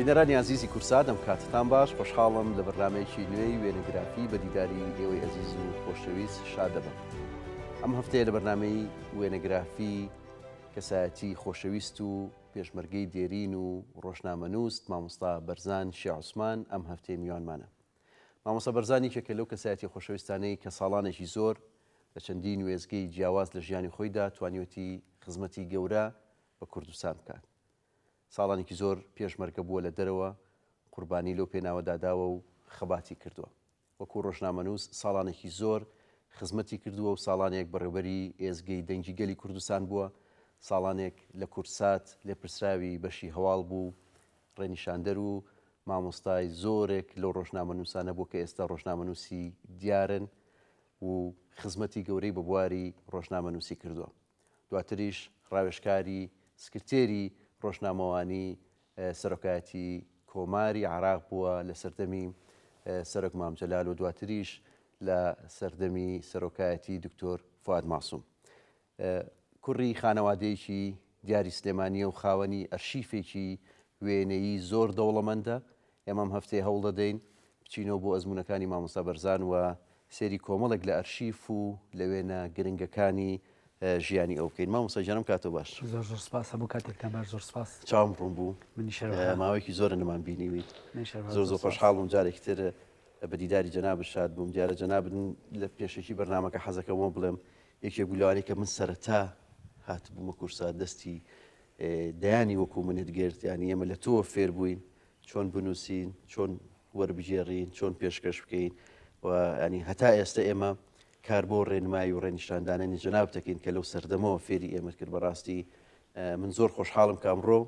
بینەرانی عزیزی کورسات ئەم کاتتان باش خۆشحاڵم لە بەرنامەیەکی نوێی وێنەگرافی بە دیداری ئێوەی عزیز و خۆشەویست شاد دەبم. ئەم هەفتەیە لە بەرنامەی وێنەگرافی کەسایەتی خۆشەویست و پێشمەرگەی دێرین و ڕۆژنامەنووست مامۆستا بەرزان شێع عوسمان ئەم هەفتەی میوانمانە. مامۆستا بەرزانی کێکە لەو کەسایەتی خۆشەویستانەی کە ساڵانێکی زۆر لە چەندین وێزگەی جیاواز لە ژیانی خۆیدا توانیوەتی خزمەتی گەورە بە کوردستان بکات. ساڵانێکی زۆر پێشمەرگە بووە لە دەرەوە، قوربانی لەو پێناوەداداوە و خەباتی کردووە. وەکو ڕۆژنامەنووس ساڵانێکی زۆر خزمەتی کردووە و ساڵانێک بەڕێوەبەری ئێزگەی دەنگی گەلی کوردستان بووە، ساڵانێک لە کورسات لێپرسراوی بەشی هەواڵ بوو، ڕێنیشاندەر و مامۆستای زۆرێک لەو ڕۆژنامەنووسانە بوو کە ئێستا ڕۆژنامەنووسی دیارن و خزمەتی گەورەی بە بواری ڕۆژنامەنووسی کردووە. دواتریش ڕاوێژکاری سکرتێری ڕۆژنامەوانی سەرۆکایەتی کۆماری عێراق بووە لە سەردەمی سەرۆک مام جەلال و دواتریش لە سەردەمی سەرۆکایەتی دکتۆر فواد ماسووم. کوڕی خانەوادەیەکی دیاری سلێمانیە و خاوەنی ئەرشیفێکی وێنەیی زۆر دەوڵەمەندە. ئێمە ئەم هەفتەیە هەوڵ دەدەین بچینەوە بۆ ئەزمونەکانی مامۆستا بەرزان و سێری کۆمەڵێک لە ئەرشیف و لە وێنە گرنگەکانی ژیانی ئەو بکەین. مامۆستا گیانم کاتۆ باش. زۆر سپاس هەموو کاتێکتان باش. زۆر سپاس. چاوم ڕوون بوو، ماوەیەکی زۆر نەمان بینیویت. زۆر خۆشحاڵم جارێکی تر بە دیداری جەناب شاد بووم. دیارە جەنابن لە پێشێکی بەرنامەکە حەزەکەمەوە بڵێم یەکێک بوو لەوانەی کە من سەرەتا هاتبوومە کورسات دەستی دەیانی وەکو منت گرت، ینی ئێمە لە تۆ فێر بووین چۆن بنووسین، چۆن وەربژێڕین، چۆن پێشکەش بکەین و ینی هەتا ئێستا ئێمە کار بۆ ڕێنمایی و ڕێنیشاندانانی جەناب دەکەین کە لەو سەردەمەوە فێری ئێمە کرد. بەڕاستی من زۆر خۆشحاڵم کامڕۆ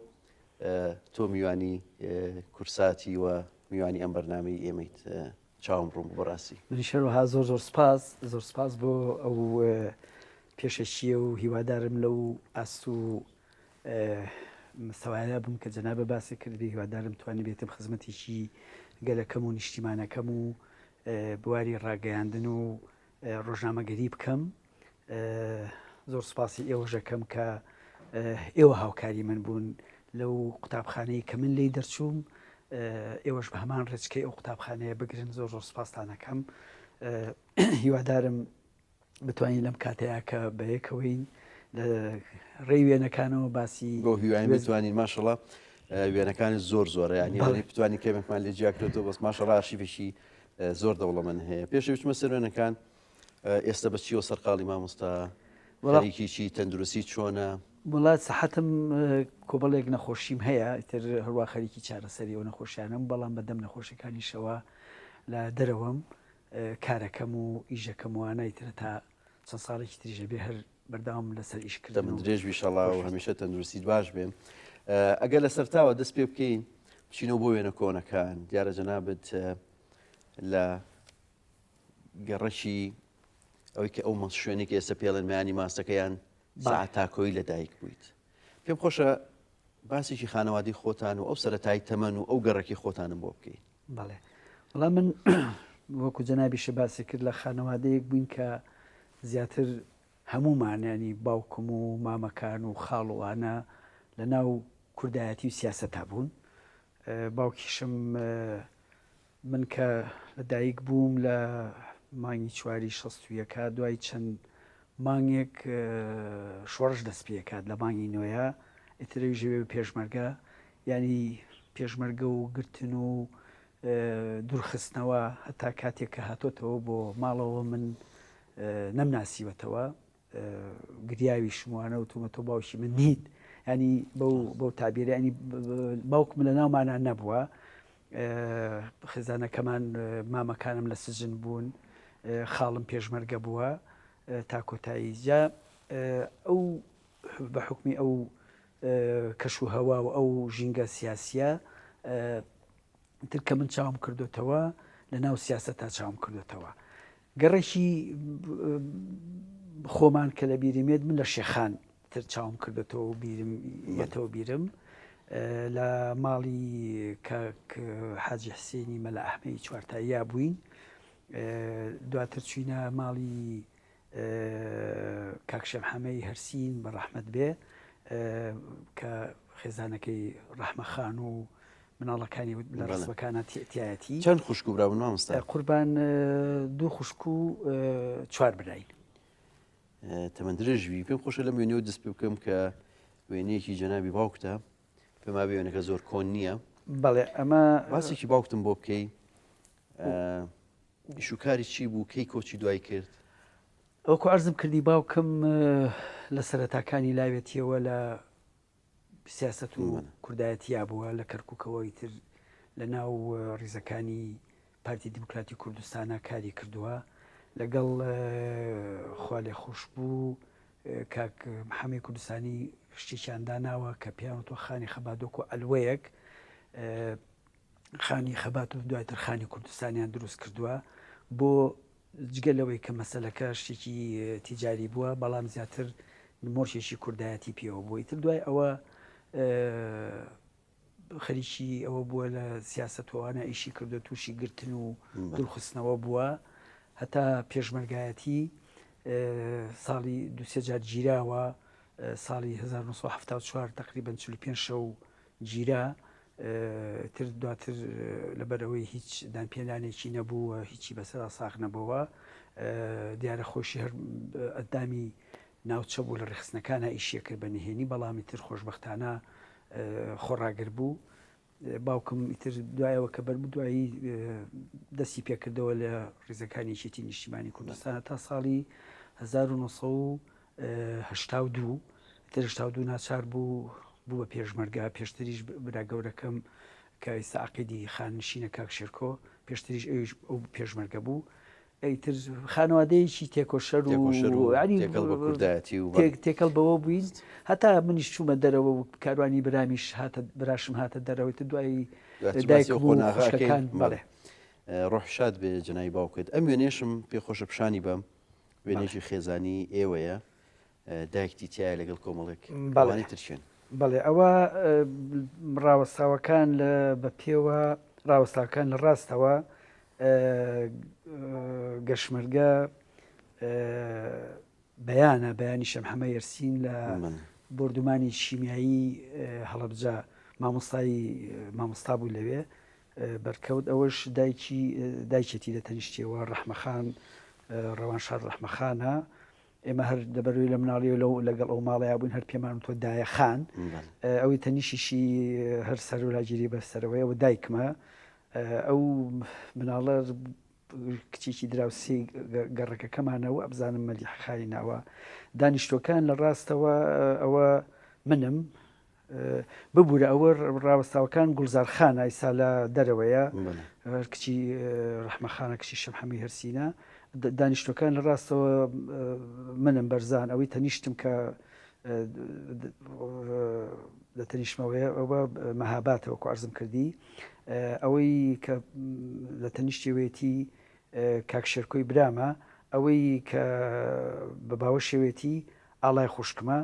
تۆ میوانی کورساتی و میوانی ئەم بەرنامەی ئێمەیت. چاوم ڕوون بوو بەڕاستی. منیشەروەها زۆر سپاس. زۆر سپاس بۆ ئەو پێشەشیە و هیوادارم لەو ئاست و مستەوایە بم کە جەنابە باسی کردی. هیوادارم توانی بێتم خزمەتێکی گەلەکەم و نیشتیمانەکەم و بواری ڕاگەیاندن و ڕۆژنامەگەری بکەم. زۆر سپاسی ئێوەژەکەم کە ئێوە هاوکاری من بوون لەو قوتابخانەی کە من لی دەرچووم. ئێوەش بە هەمان ڕێچکەی ئەو قوتابخانەیە بگرن. زۆر سپاستانەکەم. هیوادارم بتوانین لەم کاتەیە کە بەیەکەوەین لە ڕێی وێنەکانەوە باسی بۆ هیوای بتوانین. ماشەڵڵا وێنەکانی زۆر زۆرە، ینی بتوانین کەمێکمان لێ جیاکرێتەوە. بەس ماشەڵڵا ئارشیفێکی زۆر دەوڵەمەند هەیە. پێشەوی بچمە سەر وێنەکان. ئێستا بە چیەوە سەرقاڵی مامۆستا؟ خەریکیی تەندروستی چۆنە؟ وڵات سەحەتم کۆبڵێک نەخۆشیم هەیە، تر هەروە خەریکی چارەسەریەوە نەخۆشیانم، بەڵام بەدەم نەخۆشیەکانیشەوە لە دەرەوەم کارەکەم و ئیژەکەم وانایترە تا چەند ساڵێکی تریژە بێ هەر بەرداوام لەسەر ئیشکردن. من درێژ بیشەڵا و هەمیشە تەندروستی باش بێن. ئەگەر لە سەرتاوە دەست پێ بکەین بچینەوە بۆ وێنە کۆنەکان. دیارە جەنابەت لە گەڕەشی ئەوەی کە ئەو شوێنێک ئێستا پێڵێن مەیانی ماستەکەیان ساعات تاکۆی لەدایک بوویت. پێم خۆشە باسێکی خانەوادی خۆتان و ئەو سەرەتای تەمەن و ئەو گەڕێکی خۆتانم بۆ بکەین. بەڵێ وەڵام من وەکو جەنابیشە باسی کرد لە خانەوادەیەک بووین کە زیاتر هەموومانیانی باوکم و مامەکان و خاڵوانە لە ناو کوردایەتی و سیاسەتا بوون. باوکیشم من کە لەدایک بووم لە مانگی چواری 61 دوای چەند مانگێک شۆڕش دەست پێکات لە مانگی نوێیە ئیترەوی ژەوێ پێشمەرگە، ینی پێشمەرگە و گرتن و دوورخستنەوە هەتا کاتێک کە هاتۆتەوە بۆ ماڵەوە من نەمناسیوەتەوە. گریاوی شموانە و تومەتۆ باوکی من نیت، ینی بەو تابیرە ینی باوکم لە ناومانان نەبووە. خێزانەکەمان مامەکانم لە سجن بوون، خاڵم پێشمەرگە بووە تا کۆتایی جا ئەو بە حکمی ئەو کەش و هەوا و ئەو ژینگە سیاسیە ترکە من چاوم کردوتەوە لە ناو سیاست تا چاوم کردوتەوە. گەڕێکی خۆمان کە لە بیرمێت من لە شێخان تر چاوم کردوتەوە بیرم بیرم لە ماڵی کاک حاجی حسێنی مەلا ئەحمەدی چوارتاییا بووین. دواتر چوینە ماڵی کاک شەمحەمەی هەرسین بە ڕەحمەت بێ کە خێزانەکەی ڕەحمەخان و مناڵەکانی لە ڕسبەکانە تایەتی چەند خوشک و براون مامۆستا قوربان 2 خوشک و 4 براین تەمەند درێژوی پێم خۆشە لەم وێنەوە دەست پێ بکەم کە وێنەیەکی جەنابی باوکتە پێما وێنەکە زۆر کۆن نییە بەڵێ ئەمە باسێکی باوکتم بۆ بکەی ئیشوکاری چی بوو کەی کۆچی دوای کرد ئەوکو ئەرزم کردی باوکم لە سەرەتاکانی لاوێتیەوە لە سیاست و کوردایەتیا بووە لە کەرکووکەوەی تر لە ناو ڕیزەکانی پارتی دیموکراتی کوردستانە کاری کردووە لەگەڵ خوا لێ خۆش بوو کاک محەمەی کوردستانی شتێکیاندا ناوە کە پیاوەوە خانی خەباتۆک و ئەلوەیەک خانی خەبات و دوایتر خانی کوردستانیان دروست کردووە بۆ جگەلەوەی کە مەسەلەکە شتێکی تیجاری بووە بەڵام زیاتر مۆرشێکی کوردایەتی پێوە بووی تر دوای ئەوە خەریکی ئەوە بووە لە سیاسەتوانە ئیشی کردو تووشی گرتن و دڵخستنەوە بووە هەتا پێشمەرگایەتی ساڵی دوسێ جار گیراوە ساڵی 1970 تقریبان 45 شەو گیرا تر دواتر لەبەرەوەی هیچ دانپێلانێکی نەبووە هیچی بەسەرا ساغ نەبەوە دیارە خۆشی هەر ئەدامی ناوچە بوو لە ڕێخستنەکانە ئیشیە کرد بە نهێنی بەڵامی تر خۆشببختانە خۆڕاگر بوو باوکم ئیتر دوایەوە کە بەربوو دوایی دەستی پێکردەوە لە ڕێزەکانیشێتی نیشتیمانی کوردستانە تا ساڵی 1982 تر 82 ناچار بوو بە پێشمەرگا پێشتریش برا گەورەکەم کە ئێستا عەقیدی خانشینە کاک شێرکۆ پێشتریش ئەو پێشمەرگە بوو ئەیتر خانوادەیەکی تێکۆشەر و تێکەڵ بەوە بووین هەتا منیش چوومە دەرەوە و کاروانی برامیش براشم هاتە دەرەوەی دوایی دایکەکان بەڵێ ڕۆح شاد بێ جەنای باوکت ئەم وێنێشم پێخۆشە پیشانی بەم وێنێکی خێزانی ئێوەیە دایکتی تایە لەگەڵ کۆمەڵێک بەڵێ ترشێن بەڵێ ئەوە ڕاوەستاوەکان لە بە پێوە ڕاوەستاوەکان لە ڕاستەوە گەشمەرگە بەیانە بەیانی شەمحەمە یەرسین لە بردومانی شیمیایی هەڵەبجە مامۆستا بوو لەوێ بەرکەوت ئەوەش دایکێتی لە تەنیشتیەوە ڕەحمەخان ڕەوانشار ڕەحمەخانە ئێمە هەر دەبەروی لە مناڵی لەگەڵ ئەو ماڵەیە بووین هەر پێمان تۆ دایە خان ئەوەی تەنیشیشی هەر سەر و لاگیری بەسەرەوەیەوە دایکمە ئەو مناڵە کچێکی دراوسی گەڕەکەکەمانەوە ئەبزانم مەلی حەخای ناوە دانیشتۆکان لە ڕاستەوە ئەوە منم ببوورە ئەوە ڕاوەستاوەکان گوڵزارخان ئایسا لە دەرەوەیە کچی ڕەحمەخانە کچی شەمحەمی هەرسینە دانیشتۆکان لە ڕاستەوە منم بەرزان ئەوەی تەنیشتم کە لە تەنیشتمەوەیە ئەوە مەهاباتەوە کە عەرزم کردی ئەوەی کە لە تەنیشتێوێتی کاک شێرکۆی برامە ئەوەی کە بە باوە شێوێتی ئاڵای خوشکمە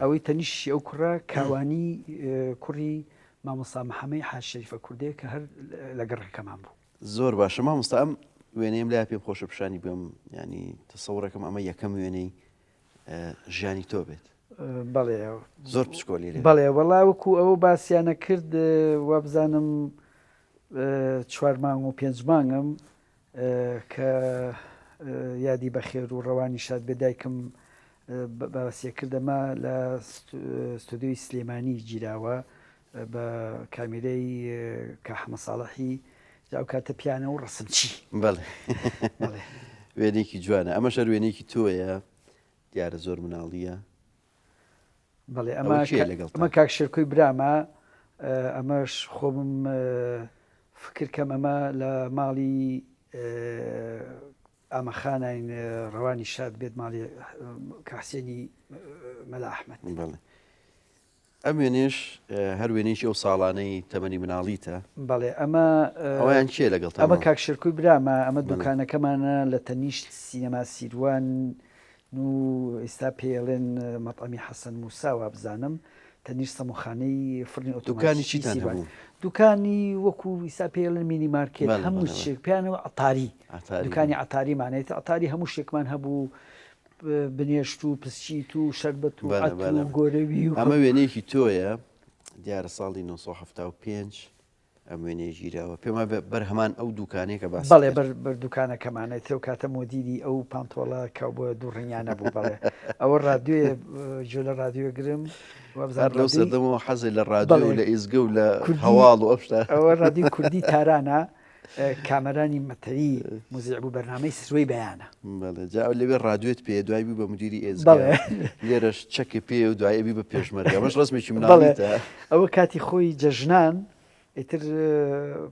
ئەوەی تەنیشتی ئەو کوڕە کاوانی کوڕی مامۆستا محەمەی حاج شەریفە کوردێ کە هەر لە گەڕەکەمان بوو زۆر باشە مامۆستا ئەم وێنەیەم لای پێم خۆشە پیشانی بێم ینی تەسەوڕەکەم ئەمە یەکەم وێنەی ژیانی تۆ بێت بەڵێ زۆر پشکۆلی بەڵێ وەڵاوەکو ئەوە باسییانە کرد وا بزانم 4 مانگ و 5 مانگم کە یادی بەخێر و ڕەوانی شاد بێ دایکم باسیە کردەمە لە ستودیۆی سلێمانی گیراوە بە کامێرەی کە حەمە ساڵحی ئەو کاتە پیانە و ڕسم چی بەڵێ وێنێکی جوانە ئەمە شەر وێنێکی تۆیە دیارە زۆر مناڵیە بەڵێ ئەمە کاک شێرکۆی برامە ئەمەش خۆمم فکر کەم ئەمە لە ماڵی ئامەخانین ڕەوانی شاد بێت ماڵی کاسێنی مەلا ئەحمەد ئەم وێنێش هەر وێنێکی ئەو ساڵانەی تەمەنی مناڵیتە بەڵێ ئەمە ئەویان چێ لەگەڵ ئەمە کاک شێرکۆی برامە ئەمە دوکانەکەمانە لە تەنیشت سینەما سیروان و ئێستا پێڵێن مەطعەمی حەسەن موساوە بزانم تەنیشت سەموخانەی فڕنی ئۆتۆماتیکی چیتان هەبوو دوکانی وەکو ئیسا پێڵێن مینی مارکێت هەموو شێک پیانەوە عەتاری دوکانی عەتاریمانێت عەتاری هەموو شتێکمان هەبوو بنێشت و پسچیت و شەربەت و عەتر و گۆرەوی و ئەمە وێنەیەکی تۆیە دیارە ساڵی 1975 ئەم وێنەیە ژیراوە پێما بەرهەمان ئەو دوکانەیە کە باس بەڵێ بەردوکانەکەمانێت تێ و کاتە مۆدیری ئەو پانتۆڵە کاو بۆ دوو ڕنگیانە بوو بڵێ ئەوە ڕادیۆ جۆ لە ڕادیۆ گرم لەو سەردەمەوە حەزی لە ڕادیۆ و لە ئیزگە و لە هەواڵ و ئەوشتا ئەوە ڕادیۆ کوردی تارانە کامەرانی مەتەری موزیع بوو بەرنامەی سروەی بەیانە جا لەوێ ڕادیۆت پێ دوای بوو بە مدیری ئێزگە لێرەش چەکە پێ و دوایبی بە پێشمەرگە ئەمەش ڕستمێکی مناڵێتە ئەوە کاتی خۆی جەژنان ئیتر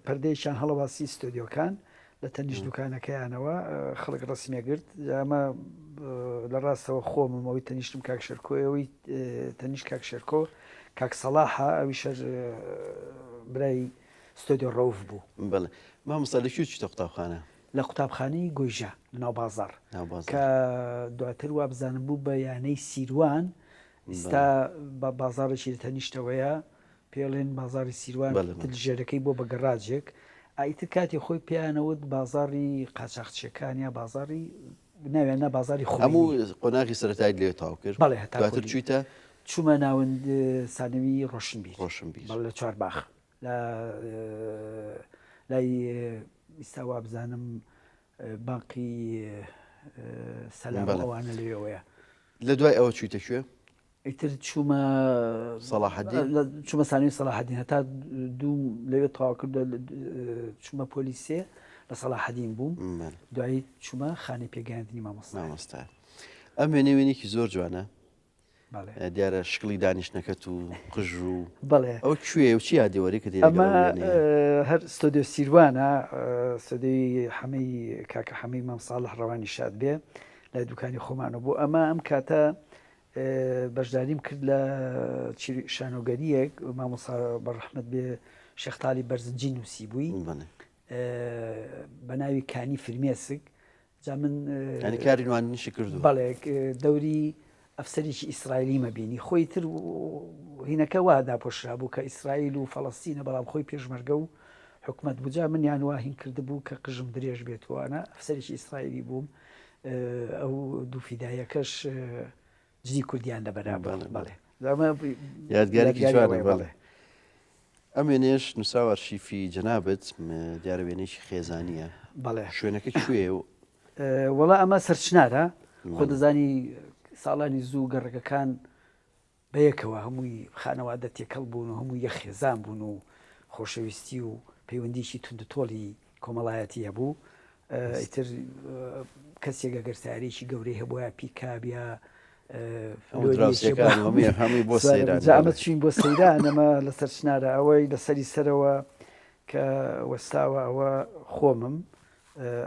پەردەیەکیان هەڵەواسی ستۆدیۆکان لە تەنیشت دوکانەکەیانەوە خەڵک ڕسمیەگرت ئەمە لە ڕاستەوە خۆمەوەی تەنیشتم کاک شەرکۆەوەی تەنیشت کاک شەرکۆ کاک سەلاحە ئەوی شەر برای ستۆدیۆ ڕەوف بوو بڵێ مامۆستا لەکوێ چیتە قوتابخانە لە قوتابخانەی گۆیژە لەناو بازاڕ کە دواتر وا بزانم بوو بە یانەی سیروان ئێستا بە بازاڕێکی لە تەنیشتەوەیە پێڵێن بازاری سیروان دژێرەکەی بۆ بە گەڕاجێک ئایتر کاتی خۆی پیانەوت بازاری قاچاقچیەکان یا بازاری ناوێنە بازاری خۆ هەموو قۆناغی سەرەتای لێ تاو کرد بەڵێ دواتر چوویتە چوومە ناوەند سانەوی ڕۆشنبیر لە چوارباخ لای ئیستا وا بزانم بانقی سەلام ئەوانە لەوێەوەیە لە دوای ئەوە چوویتە کوێ ئیتر چوومە چوومە سانوی سەلاحەدین هەتا دوو لەوێ تەواو کرد چوومە پۆلیسێ لە سەلاحەدین بووم دوایی چوومە خانەی پێگەیاندنی مامۆستا ئەم وێنەوێنێکی زۆر جوانە دیارە شکلی دانیشتەکەت و قژ و بڵێ ئەو کوێ و چی یادیوەری کە ئەمە هەر ستۆدیۆ سیروانە سەدەی حەمەی کاکە حەمەی مام ساڵح ڕەوانی شاد بێ لای دوکانی خۆمانە بوو ئەمە ئەم کاتە بەشداریم کرد لە شانۆگەریەک مامۆستا بەڕەحمەت بێ شێختالی بەرزنجی نووسی بووی بە ناوی کانی فرمێسک جا من کاری نوانیشی کردو بەڵێ دەوری ئەفسەرێکی ئیسرائیلی مەبینی خۆی تر هینەکە وا داپۆشرا بوو کە ئیسرائیل و فەڵەستینە بەڵام خۆی پێشمەرگە و حکومت بووجا منیان وا هین کرده بوو کە قژم درێژ بێتوانە ئەفسەرێکی ئیسرائیلی بووم ئەو دوو فیدایەکەش جدی کوردیان لەبەرا بڵێ یادگارێکی جوانە بڵێ ئەم وێنێش نووساو ئەرشیفی جەنابەت دیارە وێنێکی خێزانیە بەڵێ شوێنەکە کوێ و وەڵا ئەمە سەرچنارە خۆ دەزانی ساڵانی زوو گەڕەکەکان بەیەکەوە هەمووی خانەوادە تێکەڵ بوون و هەموو یە خێزان بوون و خۆشەویستی و پەیوەندیشی توندتۆڵی کۆمەڵایەتی هەبوو ئیتر کەسێکە گەرسارێکی گەورەی هەبووە پیکابیا هەمووی بۆ سەیران ئەمە چین بۆ سەیران ئەمە لە سەرچنارە ئەوەی لەسەری سەرەوە کە وەستاوە ئەوە خۆمم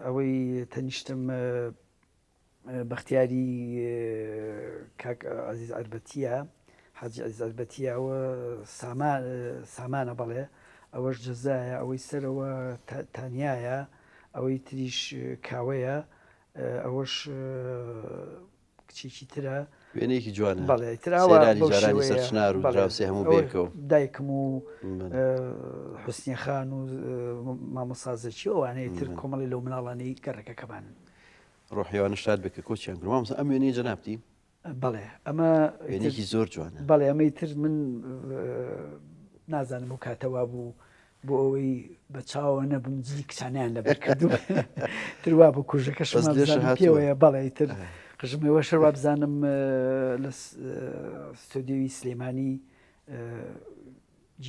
ئەوەی تەنیشتم بەختیاری کاک عەزیز ئەربەتیە حاجی عەزیز ئەربەتیەوە سامانە بەڵێ ئەوەش جەزایە ئەوەی سەرەوە تانیایە ئەوەی تریش کاوەیە ئەوەش کچێکی ترە وێنەیەکی جوانە بەڵێ تراوەجارانی سەرچنار و دراوسێ هەموو بێکەوە دایکم و حوسنی خان و مامۆسازەکی ئەوانەیە تر کۆمەڵی لەو مناڵانەی گەڕەکەکەمان ڕۆحیوانە شاد بکە کۆچیان کرد مامۆستا ئەم وێنەی جەنابتی بەڵێ ئەمە وێنێکی زۆر جوانە بەڵێ ئەمەی تر من نازانم و کاتەوا بوو بۆ ئەوەی بە چاوە نەبووم جلی کچانیان لەبەر کردو تروا بوو کوژەکەشمان پێوەیە بەڵێ تر قژمەوە شەروا بزانم لە ستۆدیۆی سلێمانی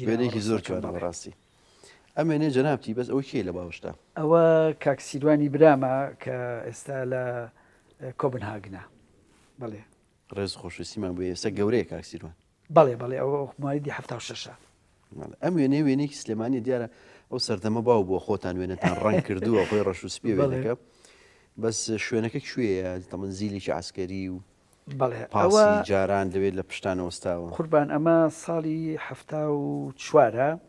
وێنێکی زۆر جوانە بەڕاستی ئەم وێنەی جەنابتی بەس ئەو کێ لە باوەشتا ئەوە کاک سیروانی برامە کە ئێستا لە کۆپنهاگنە بەڵێ ڕێز خۆشویستیمان بۆ ئێستا گەورەیە کاک سیروان بەڵێ بەڵێ ئەوە ماریدی 76 ئەم وێنەی وێنێکی سلێمانی دیارە ئەو سەردەمە باو بۆ خۆتان وێنەتان ڕەنگ کردووە خۆی ڕەش و سپێ وێنەکە بەس شوێنەکە کوێیە تەمەن زیلێکی عسکەری و پاسی جاران دەوێت لە پشتانەوەستاوە قوربان ئەمە ساڵی 74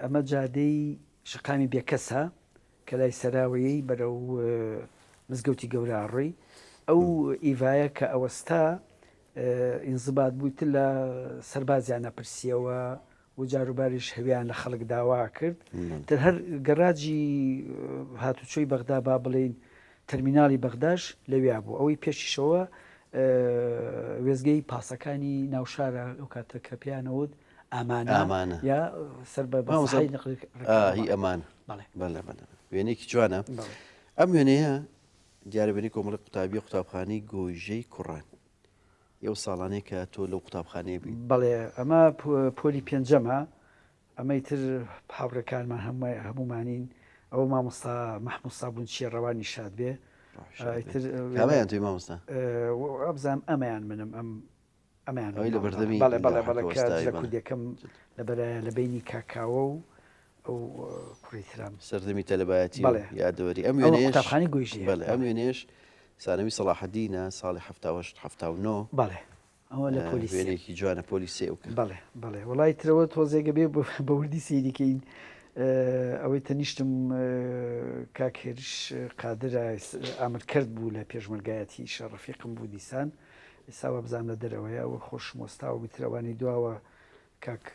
ئەمە جادەی شقامی بێکەسە کە لای سەراوەیەی بەرەو مزگەوتی گەوراڕۆی ئەو ئیڤایە کە ئەوەستا ئینزبات بوویتر لە سەربازیانە پرسیەوە و جاروباریش هەویان لە خەڵک داوا کرد تر هەر گەڕاجی هاتوچۆی بەغدا با بڵێن تەرمیناڵی بەغداش لەوێ بوو ئەوەی پێشیشەوە وێزگەی پاسەکانی ناوشارە ئەو کاتە کە پێیانەوت ئامانە یا سەر بە بەسەحی نەقل هی ئەمانە بەڵێ وێنێکی جوانە ئەم وێنەیە دیارەبێنی کۆمەڵی قوتابی قوتابخانەی گۆژەی کوڕان ئێوە ساڵانەیە کە تۆ لەو قوتابخانەیە بی بەڵێ ئەمە پۆلی پێنجەمە ئەمەی تر هاوڕەکانمان هەمومانین ئەوە مامۆستا مەحموود سابوون چیە ڕەوانی شاد بێ کامیان توی مامۆستا ئەبزانام ئەمەیان منم ئەمیان لە بەردەمی کوردەکەم لە بینی کاکاوە و ئەو کوڕیترام سەردەمی تەلەبایەتی یادەوەری ئەم قوتابخانەی گۆیژی ئەم وێنێش سانەوی سەلاحەدینە ساڵی 1970 بەڵێ ئەوە لە پۆلیسێکی جوانە پۆلیسێ بەڵێ وڵای ترەوە تۆزێگە بێ بە وردی سیریکەین ئەوەی تەنیشتم کاکێریش قادرە ئامرکرد بوو لە پێشمەرگایەتی شەڕەفیقم بوو دیسان ئێساوە بزان لە دەرەوەیە ئەوە خۆشمۆستا و بیترەوانی دواوە کاک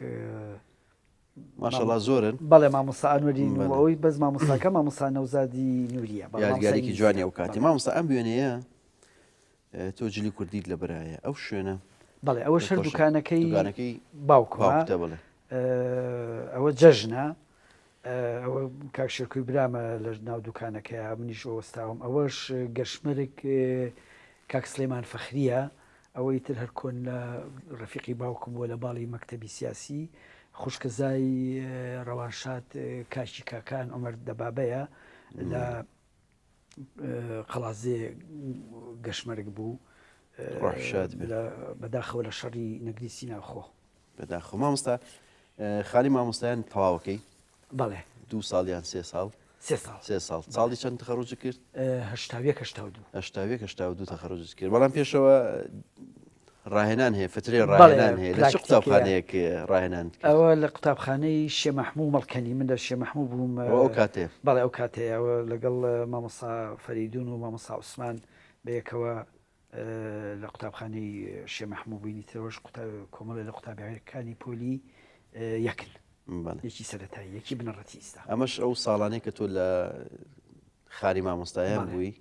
ماشەڵا زۆرن بەڵێ مامۆستا ئەنوەری ئەوەی بەس مامۆستاکە مامۆستا نەوزادی نووریە یادگاریکی جوانی ئەو کاتی مامۆستا ئەم وێنەیە تۆ جلی کوردیت لە بەرایە ئەو شوێنە بەڵێ ئەوە شەر دوکانەکەی باوکە ئەوە جەژنە ئەوە کاکشێرکوی برامە لە ناو دوکانەکەی منیش ئەوەستاوم ئەوەش گەشمەرێک کاک سلێمان فەخریە ئەوەی تر هەر کۆن لە ڕەفیقی باوکم بووە لە باڵی مەکتەبی سیاسی خوشکەزای ڕەوانشاد کاشی کاکان ئەمەر دەبابەیە لە قەڵازێ گەشمەرگ بوو بەداخەوە لە شەڕی نەگریسی ناوخۆ بەداخۆ مامۆستا خالی مامۆستایان تەواوەکەی بەڵێ 2 ساڵیان 3 ساڵ 3 ساڵ ساڵی چەند تەخەڕوج کرد؟ 82 تەخەڕوج کرد بەڵام پێشەوە ڕاهێنان هەیە فترێ ڕاهێنان هەیە لە چ قوتابخانەیەک ڕاهێنان ئەوە لە قوتابخانەی شێ مەحموو مەڵکەنی من لە شێ مەحموو بووم ئەو کاتێ بەڵێ ئەو کاتەیەوە لەگەڵ مامۆستا فەریدون و مامۆستا عوسمان بەیەکەوە لە قوتابخانەی شێ مەحموو بووینی ترەوەش کۆمەڵی لە قوتابیەکانی پۆلی یەکن یەکی سەرەتایی یەکی بنەڕەتی ئێستا ئەمەش ئەو ساڵانەی کە تۆ لە خاری مامۆستایان بووی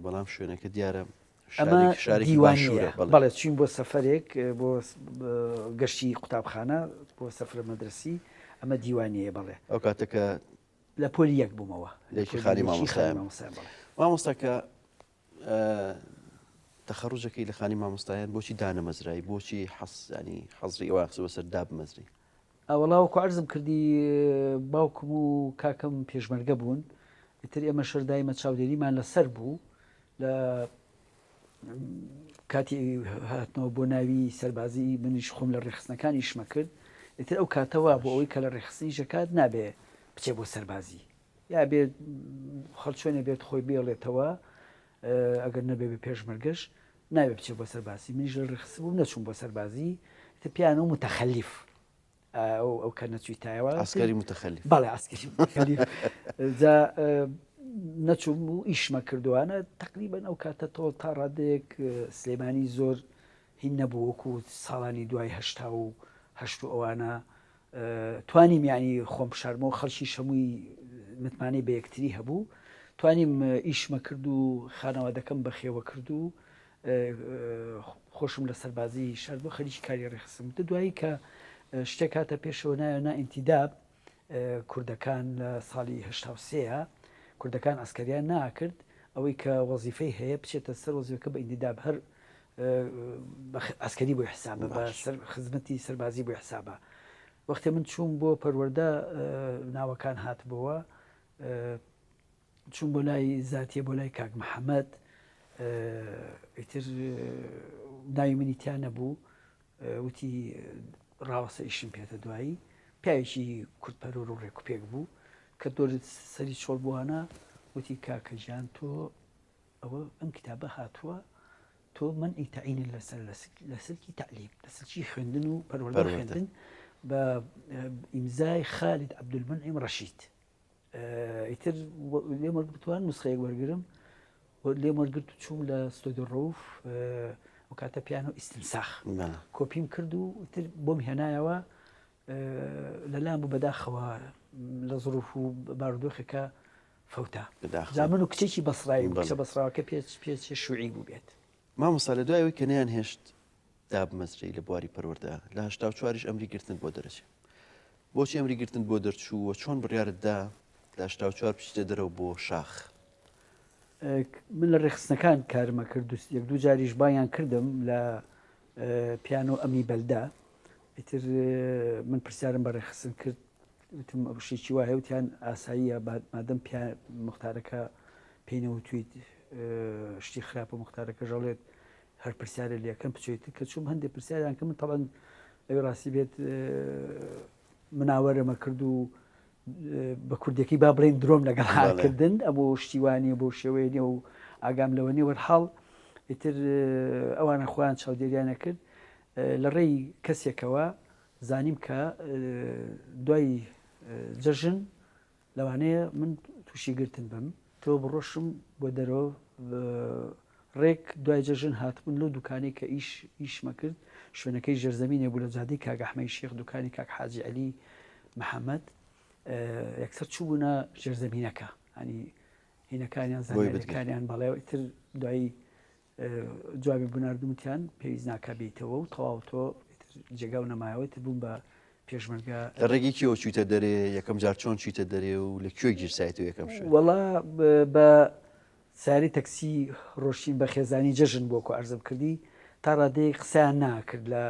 بەڵام شوێنەکە دیارە ئەمە دیوانیە بەڵێ چین بۆ سەفەرێک بۆ گەشتی قوتابخانە بۆ سەفرە مەدرسی ئەمە دیوانیە بەڵێ ئەو کاتەکە لە پۆلی یەک بوومەوە لێکی خاری مامۆستایان تەخەڕوجەکەی لە خانی مامۆستایان بۆچی دانەمەزرایی بۆچی حەزانی حەزری ئەوە قسەوە سەر دابمەزری ئەوڵاوەکو عەرزم کردی باوکم و کاکەم پێشمەرگە بوون ئیتر ئێمە شەردایمە چاودێریمان لەسەر بوو لە کاتی هاتنەوە بۆ ناوی سەربازی منیش خۆم لە ڕێخستنەکانی شمە کرد ئیتر ئەو کاتەوە بۆ ئەوەی کە لە ڕێخستنی ژەکات نابێ بچێ بۆ سەربازی یا بێت خەڵچێنە بێت خۆی بێڵێتەوە ئەگەر نەبێ بە پێشمەرگەش نابێ بچێ بۆ سەربازی منیش لە ڕێخست بووم نەچوون بۆ سەربازی تر پیانە متەخەلیف ئەو کە نەچووی تایەوە ئاسکەری متەخەلیف بەڵێ ئاسکەری متەخەلیف جا نەچوم و ئیشمە کردوانە تقریبەن ئەو کاتە تۆ تا ڕادەیەک سلێمانی زۆر هین نەبوو وەکو ساڵانی دوای هەشتا و هەشت و ئەوانە توانیم یعنی خۆم بشارمەوە خەڵکی شەمووی متمانەی بە یەکتری هەبوو توانیم ئیشمە کرد و خانەوادەکەم بەخێوە کرد و خۆشم لە سەربازی شار بۆ خەریکی کاری ڕێخستم دوایی کە شتێک کاتە پێشەوە نایەنا ئینتیداب کوردەکان لە ساڵی هەشتا و سێە کوردەکان ئەسکەریان ناکرد ئەوەی کە وەزیفەی هەیە بچێتە سەر وەزیفەکە بە ئینتیداب هەر ئەسکەری بۆ حسابە بە خزمەتی سەربازی بۆ حسابە وەختێ من چوون بۆ پەروەردە ناوەکان هاتبەوە چوون بۆ لای زاتیە بۆ لای کاک محەممەد ئیتر ناوی منیتیان نەبوو وتی ڕاوەسە ئیشم پێێتە دوایی پیاوێکی کورتپەرۆر و ڕێکوپێک بوو کە دۆرت سەری چۆڵ بووانە وتی کاکەجان تۆ ئەوە ئەم کتابە هاتووە تۆ من ئیتعینە لە سەرکی تعلیم لە سەرکی خوێندن و پەروەردە خوێندن بە ئیمزای خالید عەبدولمونعیم ڕەشید ئیتر لێم وەرگرت بتوان نوسخەیەک وەرگرم لێم وەرگرت و چووم لە ستۆدیۆ ڕەوف و کاتە پیانۆ ئیستنساخ کۆپیم کرد و تر بۆم هێنایەوە لەلام بوو بەداخەوە لە زروف و بارودۆخێکە فەوتە جا من و کچێکی بەسڕایی کچە بەسراوەکە پێچ شوعی بوو بێت مامۆستا لە دوایەوەی کە نەیان هێشت دابمەزرەی لە بواری پەروەردە لە 84 ئەمری گرتن بۆ دەرەچێت. بۆچی ئەمری گرتن بۆ دەرچووە چۆن بڕیارتدا لە 84 پشتە دەرەوە بۆ شاخ؟ من لە ڕێخستنەکان کارمە کرد یەک دوو جاریش بایان کردم لە پیانۆ ئەمی بەلدا ئیتر من پرسیارم بە ڕێخستن کرد وتم شێکی وایە وتیان ئاساییە مادەم مختارەکە پێینەوتویت شتی خراپە مختارەکە ژەڵێت هەر پرسیارە لەکەم بچێت کە چوم هەندێک پرسیاریان کە من تەڵەن ئەوی ڕاستی بێت مناوەرەمە کرد و بە کوردێکی با بڵێن درۆم لەگەڵکردن ئەمە شتیوانی بۆ شێوەیە و ئاگام لەوەنی وەرحاڵ ئیتر ئەوانە خۆیان چاودێریانە کرد لە ڕێی کەسێکەوە زانیم کە دوای جەژن لەوانەیە من تووشی گرتن بم تۆ بڕۆشم بۆ دەرەوە ڕێک دوای جەژن هاتبوون لەو دوکانی کە ئیشمە کرد شوێنەکەی ژێرزەمینێ بوو لە جادەی کاک ئەحمەی شێخ دوکانی کاک حاجی عەلی محەممەد یەکسەر چوو بوونە ژێرزەمینەکە هەنی هینەکانیان زانیەکانیان بەڵێ تر دوایی جوابی بناردومتیان پێویست ناکەبییتەوە و تەواو تۆ جێگا و نەمایەوەی تر بووم بە پێشمەرگە لە ڕێگی کیەوە چویتە دەرێ یەکەم جار چۆن چیتە دەرێ و لە کوێ گیرسایەوە یەکەم شوێن؟ وەڵا بە ساری تەکسی ڕۆشتین بە خێزانی جەژن بۆ کۆ ئەرزم کردی تا ڕادەی قسەیان ناکرد لە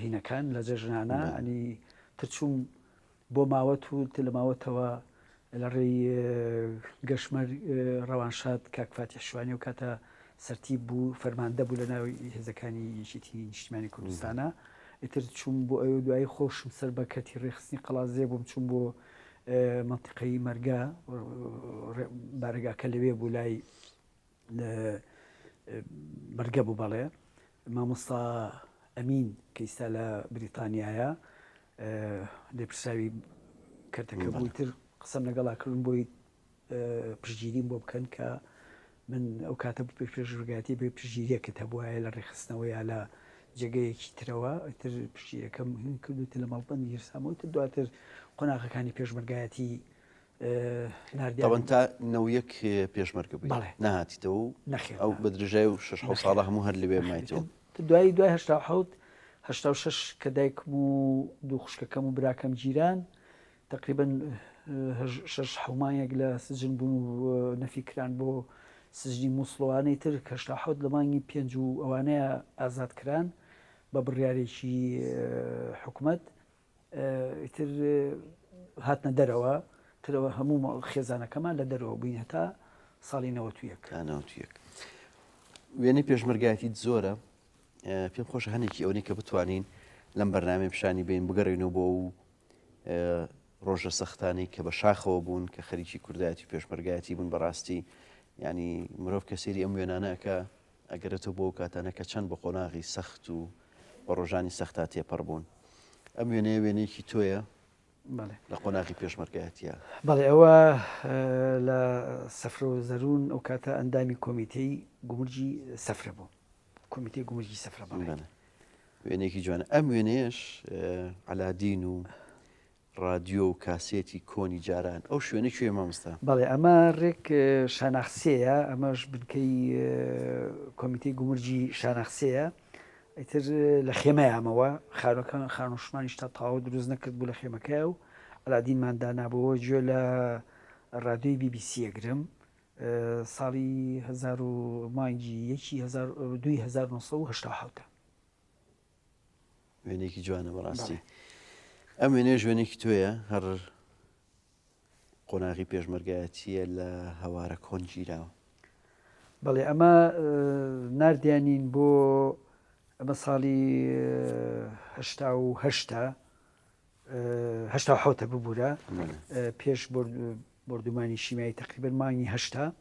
هینەکان لە جەژنانە ئەنی ترچوم بۆ ماوەت و لە ماوەتەوە لە ڕێی گەشمەر ڕەوانشاد کاکفاتی شوانی و کاتە سەرتیب بوو فەرماندە بوو لە ناوی هێزەکانی یەکێتی نیشتیمانی کوردستانە ئیتر چوون بۆ ئەوە دوایی خۆشم سەر بە کەتی ڕێخستنی قەڵازێ بووم چوون بۆ منتیقەی مەرگا بارگاکە لەوێ بوو لای مەرگە بوو بەڵێ مامۆستا ئەمین کە ئێستا لە بریتانیایە لێپرساوی کەرتەکە بووی تر قسەم لەگەڵاکردن بۆی پشگیریم بۆ بکەن کە من ئەو کاتە پێشژگاتی بێ پشگیریەکە هەبووایە لە ڕێخستنەوەیە لە جێگەیەکی ترەوە ئەتر پشتیەکەم کردوتە لە ماڵبەندی هێرسامەوە تر دواتر قۆناغەکانی پێشمەرگایەتی ناردیەوەن تا نەوەیەک پێشمەرگە بووی نەهاتیتەوە ئەو بە درژای و 6 ساڵە هەموو هەر لەوێ مایتەوە دوای 1970 کە دایکم و دوو خوشکەکەم و براکەم گیران تقریبا 6 حومایەک لە سجن بوون و نەفیکران بۆ سژنی مووسڵوانەی تر کە 1970 لە مانگی 5 و ئەوانەیە ئازادکران بە بڕیارێکی حکوومەت ئیتر هاتنە دەرەوە ترەوە هەموو خێزانەکەمان لە دەرەوە بووین هەتا ساڵی 91 وێنەی پێشمەرگایەتی زۆرە پێم خۆشە هەنێکی ئەوەی کە بتوانین لەم بەرنامەی پیشانی بین بگەڕێنەوە بۆ و ڕۆژە سەختانی کە بە شاخەوە بوون کە خەریکی کوردایەتی پێشمەرگایەتی بوون بەڕاستی ینی مرۆڤ کە سێری ئەم وێنانەکە ئەگەرێتەوە بۆ کاتانە کە چەند بە قۆناغی سەخت و بە ڕۆژانی سەختا تێپەڕ بوون ئەم وێنەیە وێنەیەکی تۆیە لە قۆناغی پێشمەرگایەتیە بەڵێ ئەوە لە سەفرە و زەروون ئەو کاتە ئەندامی کۆمیتەی گومرجی سەفرە بوو کۆمیتەی گومرجی سەفرە وێنێکی جوانە ئەم وێنەیەش علادین و ڕادیۆ و کاسێتی کۆنی جاران ئەو شوێنە کوێ مامۆستا؟ بەڵێ ئەمە ڕێک شاناخسەیە ئەمەش بنکەی کۆمیتەی گومرجی شاناخسەیە ئیتر لە خێمەیامەوە خانوەکە خانوشمانیش تا تاوا دروست نەکرد بوو لە خێمەکە و ئەلادینماندا نابەوە گوێ لە ڕادیۆی BBC گرم ساڵی 1000 مانگی 1970 وێنێکی جوانە بەڕاستی ئەم وێنێ ژوێنێکی تۆیە هەر قۆناغی پێشمەرگایەتیە لە هەوارە کۆنگیراوە بەڵێ ئەمە نردیانین بۆ ئەمە ساڵی 1970 ببوورە پێش بردومانی شیمایی تقریبا مانگی 80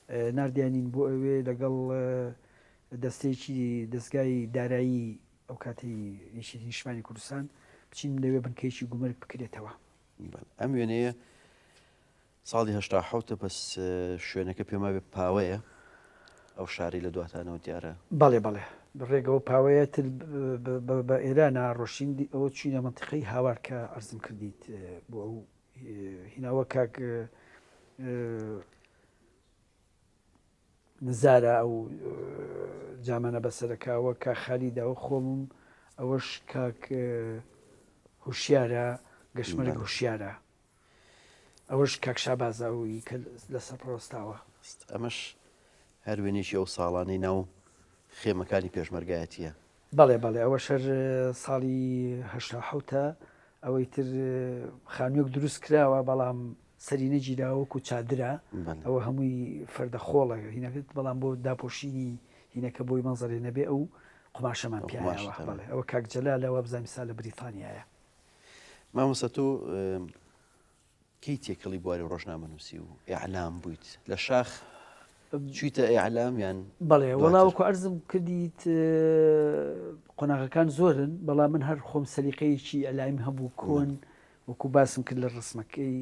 نردیانین بۆ ئەوێ لەگەڵ دەستێکی دەستگای دارایی ئەو کاتی یەکێتی نیشتیمانی کوردستان بچین لەوێ بنکەیەکی گومرگ بکرێتەوە ئەم وێنەیە ساڵی 1970 بەس شوێنەکە پێما بێ پاوەیە ئەو شاری لە دواتانەوە دیارە بەڵێ ڕێگەەوە پاوەیە بە ئێران ڕۆشین ئەوە چینە منتیقەی هاوار کە ئەرزم کردیت بۆ ئەو هیناوە کاک نزارە ئەو جامانە بەسەرەکەوە کە خالیداوە خۆم ئەوەش کاک هوشیارە گەشتمەرگ هوشیارە ئەوەش کاک شابازاوی کە لەسەر پرۆستاوە ئەمەش هەر وێنێکی ئەو ساڵانەی ناو خێمەکانی پێشمەرگایەتیە بەڵێ بەڵێ ئەوە شەر ساڵی هەشتا ئەوەی تر خانوویەک دروست کراوە بەڵام سەری نەگیراوەکو چادرە ئەوە هەمووی فەردەخۆڵە هینەکەت بەڵام بۆ داپۆشینی هینەکە بۆی مەنزەرێ نەبێ ئەو قماشەمان پیاوە بڵێ ئەوە کاکجەلا لەوە بزانانی سا لە بریتانیایە مامۆستا تۆ کەی تێکەڵی بواری ڕۆژنامەنووسی و ئیعلام بوویت لە شاخ چیتە ئیعلام یان بەڵێ وەڵاوکو عەرزم کردیت قۆناغەکان زۆرن بەڵام من هەر خۆم سەلیقەیەکی ئەلایم هەبوو کۆن وەکو باسم کرد لە ڕسمەکەی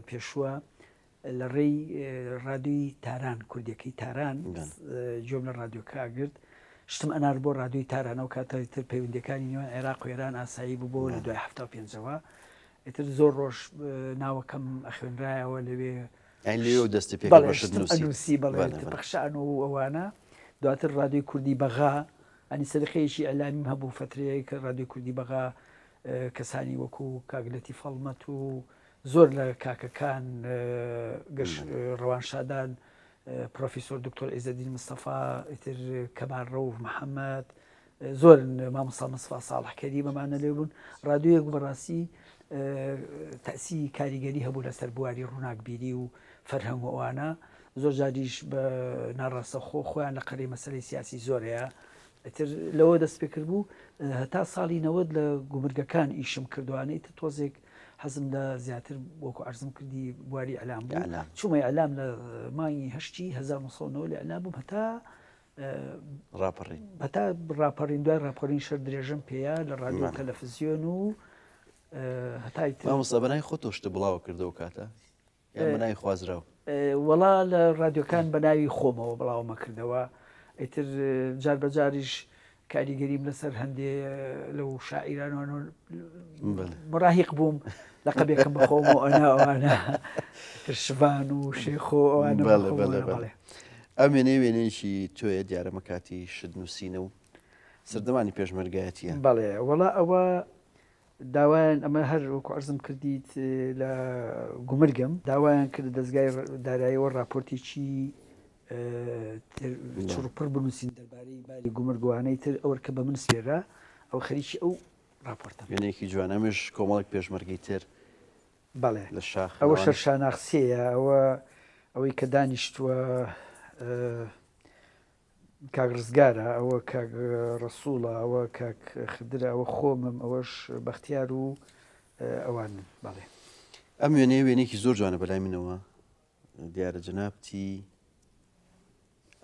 پێشووە لە ڕێی ڕادیۆی تاران کوردیەکەی تاران جۆم لە ڕادیۆکە ئاگرت شتم ئەنار بۆ ڕادیۆی تارانەوە کاتای تر پەیوەندەکانی نێوان عێراق و ئێران ئاسایی بوو بۆ لە دوای 75ەوە ئیتر زۆر ڕۆژ ناوەکەم ئەخوێنرایەوە لەوێ لێ دەستی پێنووسی بەڵێ بەخشان و ئەوانە دواتر ڕادیۆی کوردی بەغا ئەنی سەرخەیەکی ئەلامیم هەبوو فترەیە کە ڕادیۆی کوردی بەغا کەسانی وەکو کاگلەتی فەڵمەت و زۆر لە کاکەکان ڕەوان شادان پرۆفیسۆر دکتۆر عیزەدین مستەفا ئیتر کەمال ڕەوف محەممەد زۆر مامۆستا مستەفا ساڵح کەری بەمانە لێ بوون ڕادیۆیەک بەڕاستی تەسی کاریگەری هەبوو لەسەر بواری ڕووناکبیری و فەرهەنگ ئەوانە زۆر جاریش بە ناڕاستە خۆیان لە قەرەی مەسەلەی سیاسی زۆرەیە ئەتر لەوە دەست پێکرد بوو هەتا ساڵی 90 لە گومرگەکان ئیشم کردوانەی تۆزێک حەزم لە زیاتر وەکو عەرزم کردی بواری ئەلام بوو چوومە ئەلام لە مانگی هەشتی 1990 لە ئەلام بووم هەتا ڕاپەڕین دوای ڕاپەڕین شەر درێژم پێەیە لە ڕادیۆ تەلەڤیزیۆن و مامۆستا بەنای خۆ تۆ شتە بڵاوە کردەوە کاتە بەنای خوازراوە وەڵا لە ڕادیۆکان بەناوی خۆمەوە بڵاومە کردەوە ئیتر جار بەجاریش کاریگەریم لەسەر هەندێ لەو شاعیرانوان مڕاهیق بووم لە قەبێکم بخۆمەوە ئەوانە شڤان و شێخۆ ئەوانە ئەم وێنەیەکی تۆیە دیارەمە کاتی شت نووسینە و سەردەمانی پێشمەرگایەتیە بەڵێ وەڵا ئەوە داوایان ئەمە هەر وەکو عەرزم کردیت لە گومرگم داوایان کرد دەستگای داراییەوە راپۆرتێکی چڕپڕ بنووسین دەربارەی باری گومرگوانەی تر ئەوە کە بە من سێرا ئەو خەریکی ئەو راپۆرتە وێنەیەکی جوانەمەش کۆمەڵێک پێشمەرگەی تر بەڵێ لە شاخ ئەوە شەرشاناخسەیە ئەوەی کە دانیشتووە کاک ڕزگارە ئەوە کاک ڕەسوڵە ئەوە کاک خدرە ئەوە خۆمم ئەوەش بەختیار و ئەوان بەڵێ ئەم وێنەیە وێنێکی زۆر جوانە بەلای منەوە دیارە جەنابتی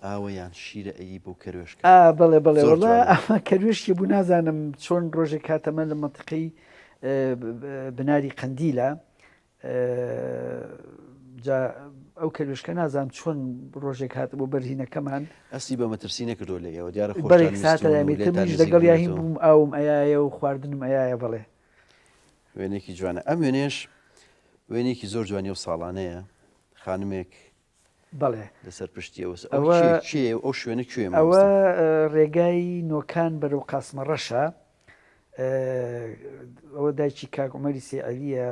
ئاوەیان شیرە ئەیی بۆ کەروێشکە بڵێ بڵێ وڵا ئەمە کەروێشکی بوو نازانم چۆن ڕۆژێک کاتەمە لە مەنتقەی بناری قەندیلە ئەو کەروێشکە نازانم چۆن ڕۆژێک هات بۆ بەرهینەکەمان ئەسی بە مەترسی نەکردۆ لە ئێوە دیارە بەرێک ساتەیامیترش لەگەڵ یاهیم بووم ئاوم ئەیە و خواردنم ئەیە بڵێ وێنێکی جوانە ئەم وێنێش وێنێکی زۆر جوانی و ساڵانەیە خانمێک بەڵێ لەسەر پشتیەوە ئەو شوێنە کوێ ئەوە ڕێگای نۆکان بەرەو قاسمە ڕەشە ئەوە دایکی کاک عومەری سێعەلیە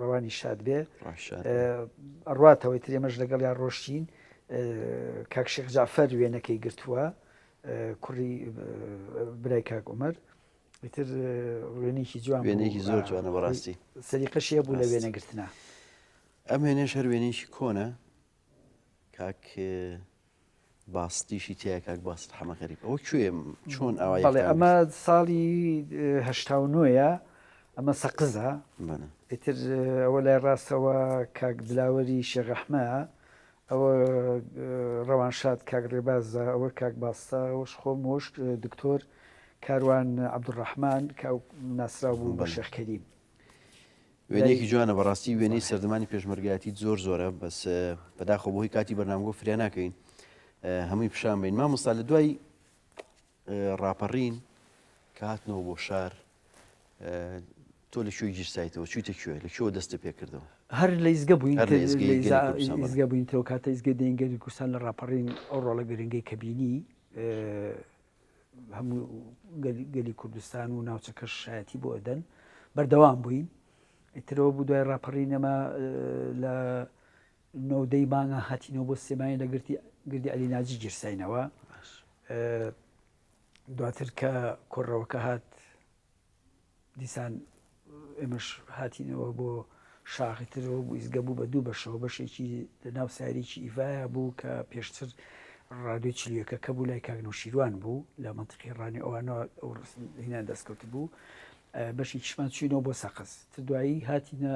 ڕەوانی شاد بێ ئەڕواتەوەی تر ئێمەش لەگەڵ یان ڕۆشتین کاک شێخ جعفەر وێنەکەی گرتووە کوڕی برای کاک عومەر ئیتر وێنێکی جوان وێنێکی زۆر جوانە بەڕاستی سەریقەشی هەبوو لە وێنەگرتنە ئەم وێنێش هەر وێنێکی کۆنە کاک باستیشی تایە کاک باست حەمە غەریب ئەوە کوێ چۆن ئەوە بەڵێ ئەمە ساڵی هەشتا ئەمە سەقزە ئیتر ئەوە لای ڕاستەوە کاک دلاوەری شێخ ئەحمە ئەوە ڕەوانشاد کاک ڕێبازە ئەوە کاک باستە ئەوەش خۆم وەش دکتۆر کاروان عەبدوڕەحمان کاو ناسراو بوو بە شێخ کەریم وێنێکی جوانە بەڕاستی وێنەی سەردەمانی پێشمەرگایەتی زۆر زۆرە بەس بەداخۆ بۆی کاتی بەرنامگۆ فریا ناکەین هەمووی پیشان بین مامۆستا لە دوای ڕاپەڕین کاتنەوە بۆ شار تۆ لە شوێی گیرسایتەوە چیتە کوێ لە کوێ دەستە پێکردەوە هەر لە ئیزگە بووین ئیزگە بووینەوە کاتە ئیزگە دەنگەری کوردستان لە ڕاپەڕین ئەو ڕۆڵە گرنگەی کە بینی هەموو گەلی کوردستان و ناوچەکەش شایەتی بۆ ئەدەن بەردەوام بووین ئیترەوە بوو دوای ڕاپەڕینەمە لە نۆدەی مانگە هاتینەوە بۆ سێمانی لە گردی ئەلیناجی گیرساینەوە دواتر کە کۆڕەوەکە هات دیسان ئێمەش هاتینەوە بۆ شاخیترەوە بوو ئیزگە بوو بە دوو بەشەوە بەشێکی لە ناو ساریکی ئیڤایە بوو کە پێشتر ڕادیۆی چلیەکە کە بوو لای کاگنەوشیروان بوو لە منتقی ڕانی ئەوانەوە هینان دەستکەوت بوو بەشی کشمان چوینەوە بۆ سەقز تر دوایی هاتینە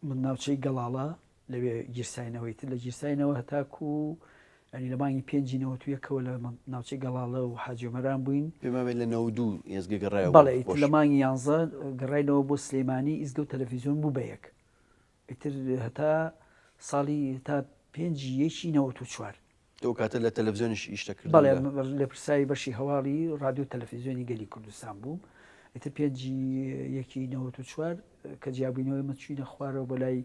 من ناوچەی گەڵاڵە لەوێ گیرساینەوەی تر لە گیرساینەوە هەتاکو و ئەنی لە مانگی پێنجینەوە تویەکەوە لە ناوچەی گەڵاڵە و حاجۆمەران بووین پێماوێت لە 92 ئێزگە گەڕایەوە بەڵێ لە مانگی 11 گەڕاینەوە بۆ سلێمانی ئیزگە و تەلەڤیزیۆن بوو بە یەک ئیتر هەتا ساڵی تا پێنجی یەکی 94 تۆ کاتە لە تەلەڤیزیۆنیش ئیشتەکرد بەڵێ لە پرسایی بەشی هەواڵی رادیۆ تەلەڤیزیۆنی گەلی کوردستان بووم ئیتر پێنجی یەکی 94 کە جیابووینەوەی مە چوینە خوارەوە بە لای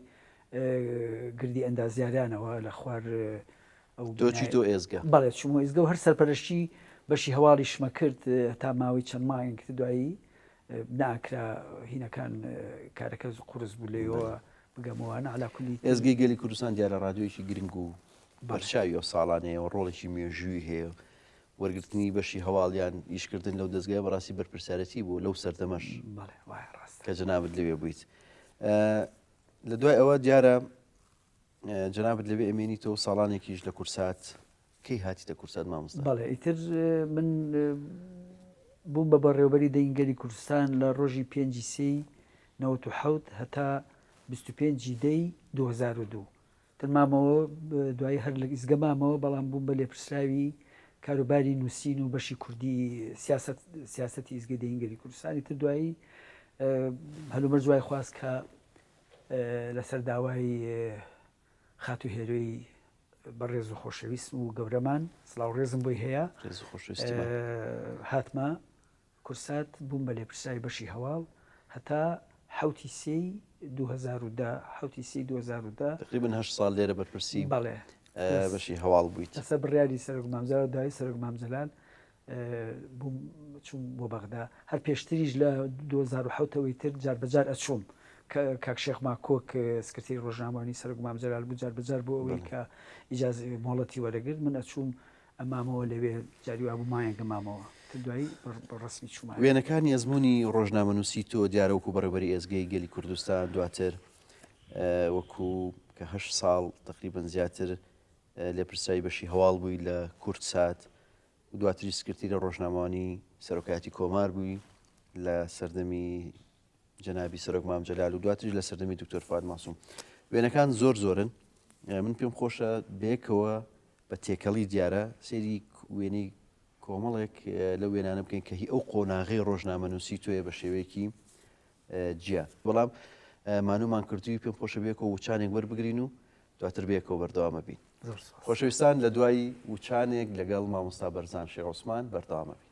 گردی ئەندازیارانەوە لە خوار تۆچی تۆ ئێزگە بەڵێ چوومە ئێزگە و هەر سەرپەرشتی بەشی هەواڵی شمە کرد تا ماوەی چەند مانگی کرد دوایی ناکرا هینەکان کارەکە قورس بوو لێەوە بگەمەوەوانە علاکولی ئێزگەی گەلی کوردستان دیارە ڕادیۆیەکی گرنگ و بەرچاوی ساڵانەیە ڕۆڵێکی مێژووی هەیە وەرگرتنی بەشی هەواڵیان ئیشکردن لەو دەستگای بەڕاستی بەرپرسیارەتی بوو لەو سەردەمەش کە جەنابەت لەوێ بوویت لە دوای ئەوە دیارە جەنابەت لەوێ ئەمێنی تۆ ساڵانێکیش لە کورسات کەی هاتیتە کورسات مامۆستا بەڵێ ئیتر من بووم بە بەڕێوەبەری دەنگەلی کوردستان لە ڕۆژی 5 1970 هەتا 25 دەی 2002 ترمامەوە دوایی هەر لە ئیزگە مامەوە بەڵام بووم بە لێپرسراوی کاروباری نووسین و بەشی کوردی سیاسەتی ئیزگە دەنگەلی کوردستانی تر دوایی هەلومەر جوای خواست کە لەسەر داوای خاتو هێروی بەڕێز و خۆشەویست و گەورەمان سڵاو ڕێزم بۆی هەیە هاتمە کورسات بووم بە لێپرسای بەشی هەواڵ هەتا حوتی سی 2010 تقریبا 8 ساڵ لێرە بەرپرسی بەڵێ بەشی هەواڵ بوویت ئەسە بڕیاری سەرۆک مامزار و دوای سەرۆک مامزەلال بووم چوم بۆ بەغدا هەر پێشتریش لە 2007ەوەی تر جاربەجار ئەچووم کاک شێخ ماکۆک سکرتێری ڕۆژنامەوانی سەرۆک مامزەلال بوو جاربەجار بۆ ئەوەی کە ئیجازە مۆڵەتی وەرەگرت من ئەچووم ئەمامەوە لەوێ جاریوا بوو مایەگە مامەوە دوایی بەڕسمی چوومان وێنەکانی ئەزمموی ڕۆژنامەنووسی تۆ دیارەوەکو بەڕێوەری ئێزگەی گەلی کوردستان دواتر وەکو کە 8 ساڵ تقریبا زیاتر لێپرسایی بەشی هەواڵ بووی لە کورتسات و دواتری سکرتیرە ڕۆژنامەوانی سەرۆکایەتی کۆمار بووی لە سەردەمی جەنابی سەرۆک مامجەلال و دواتریش لە سەردەمی دکتۆر فواد ماسووم وێنەکان زۆرن من پێم خۆشە بێکەوە بە تێکەڵی دیارە سێری وێنەی کۆمەڵێک لە وێنانە بکەین کە هی ئەو قۆناغی ڕۆژنامەنووسی توێ بە شێوەیەکی جیا بەڵام مانومان کردووی پێم خۆشە بێکەوە وچانێک وەربگرین و دواتر بێکەوە بەردەوامە بین خۆشەویستان لە دوای وچانێک لەگەڵ مامۆستا بەرزان شێخ عوسمان بەردەوامە بین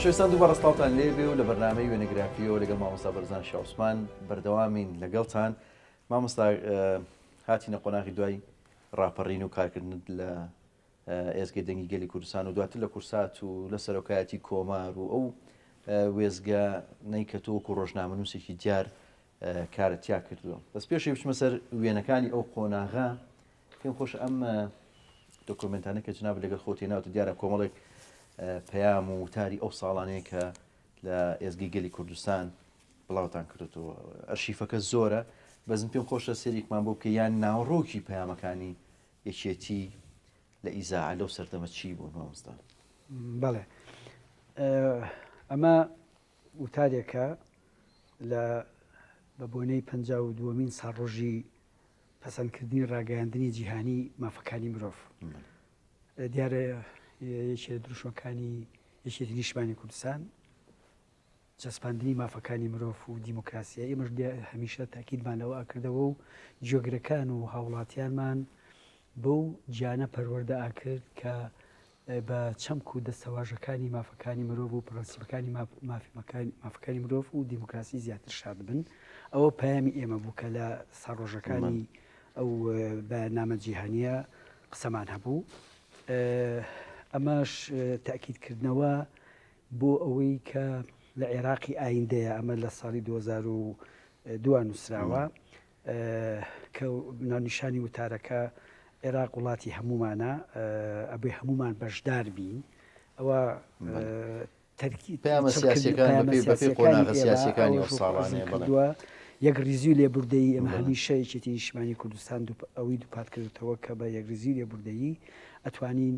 خۆشەویستان دووبارە ڕستاوتان لێبێ و لە بەرنامەی وێنەگرافیەوە لەگەڵ مامۆستا بەرزان شێخ عوسمان بەردەوامین لەگەڵتان مامۆستا هاتینە قۆناغی دوای ڕاپەڕین و کارکردن لە ئێزگەی دەنگی گەلی کوردستان و دواتر لە کورسات و لە سەرۆکایەتی کۆمار و ئەو وێزگە نەیکە تۆ وەکو ڕۆژنامەنووسێکی دیار کارت تیا کردووە بەس پێشەوی بچمە سەر وێنەکانی ئەو قۆناغا پێم خۆش ئەم دۆکۆمنتانە کە جناب لەگەڵ خۆتی ناوتە دیارە کۆمەڵێک پەیام و وتاری ئەو ساڵانەیە کە لە ئێزگەی گەلی کوردستان بڵاوتان کردوەوە ئەرشیفەکە زۆرە بەزم پێم خۆشە سێریکمان بۆ بکە یان ناوڕۆکی پەیامەکانی یەکێتی لە ئیزاعە لەو سەردەمە چی بوو مامۆستا؟ بەڵێ ئەمە وتارێکە لە بە بۆنەی 52مین ساڵڕۆژی پەسەندکردنی ڕاگەیاندنی جیهانی مافەکانی مرۆڤ دیارە یەکێ دروشمەکانی یەکێتی نیشتمانی کوردستان جەسپاندنی مافەکانی مرۆڤ و دیموکراسیە ئێمەش هەمیشە تاکیدمان لەوە ئەکردەوە و جۆگرەکان و هاوڵاتیانمان بەو گیانە پەروەردە ئاکرد کە بە چەمک و دەستەواژەکانی مافەکانی مرۆڤ و پرەنسیپەکانی مافەکانی مرۆڤ و دیموکراسی زیاتر شاد بن. ئەوە پەیامی ئێمە بوو کە لە ساڕۆژەکانی ئەو بەیاننامە جیهانیە قسەمان هەبوو. ئەمەش تاکیدکردنەوە بۆ ئەوەی کە لە عێراقی ئایندەیە ئەمە لە ساڵی 2002 نووسراوە کە ناونیشانی وتارەکە عێراق وڵاتی هەمومانە ئەبێ هەمومان بەشدار بین. ئەوە سیاسەکانی یەک ریزی لێبوردەیی ئەمە هەمیشە یەکێتی نیشتیمانی کوردستان ئەوەی دووپاتکردێتەوە کە بە یەک ریزی لێبوردەیی ئەتوانین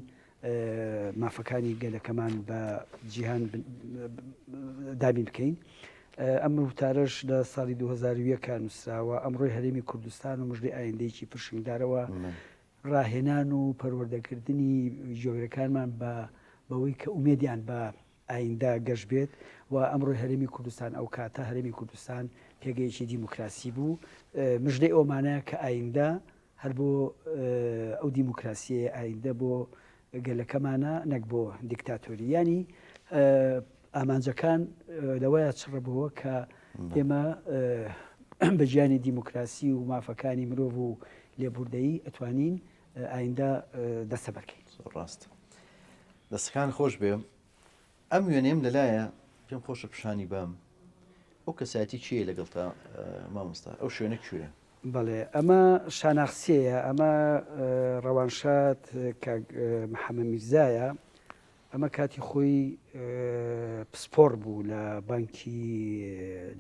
مافەکانی گەلەکەمان بە جیهان دابین بکەین. ئەم وتارەش لە ساڵی 2001 نووسراوە ئەمڕۆی هەرێمی کوردستان و مژدەی ئایندەیەکی پرشنگدارەوە ڕاهێنان و پەروەردەکردنی ژۆگرەکانمان بەوەی کە ئومێدیان بە ئایندە گەشت بێت و ئەمڕۆی هەرێمی کوردستان ئەو کاتە هەرێمی کوردستان پێگەیەکی دیموکراسی بوو. مژدەی ئەومانەیە کە ئایندە هەر بۆ ئەو دیموکراسیە ئایندە بۆ گەلەکەمانە نەک بۆ دیکتاتۆری. ینی ئامانجەکان لەوەیە چڕەبەوە کە ئێمە بە ژیانی دیموکراسی و مافەکانی مرۆڤ و لێبوردەیی ئەتوانین ئایندە دەستە بەرکەین. ڕاست دەستەکان خۆش بێ. ئەم وێنێم لەلایە پێم خۆشە پیشانی بام ئەو کەسایەتی چیە لەگەڵ تا مامۆستا ئەو شوێنە کوێیە؟ بەڵێ ئەمە شاناخسیەیە، ئەمە ڕەوانشات محەممەد میرزایە. ئەمە کاتی خۆی پسپۆر بوو لە بانکی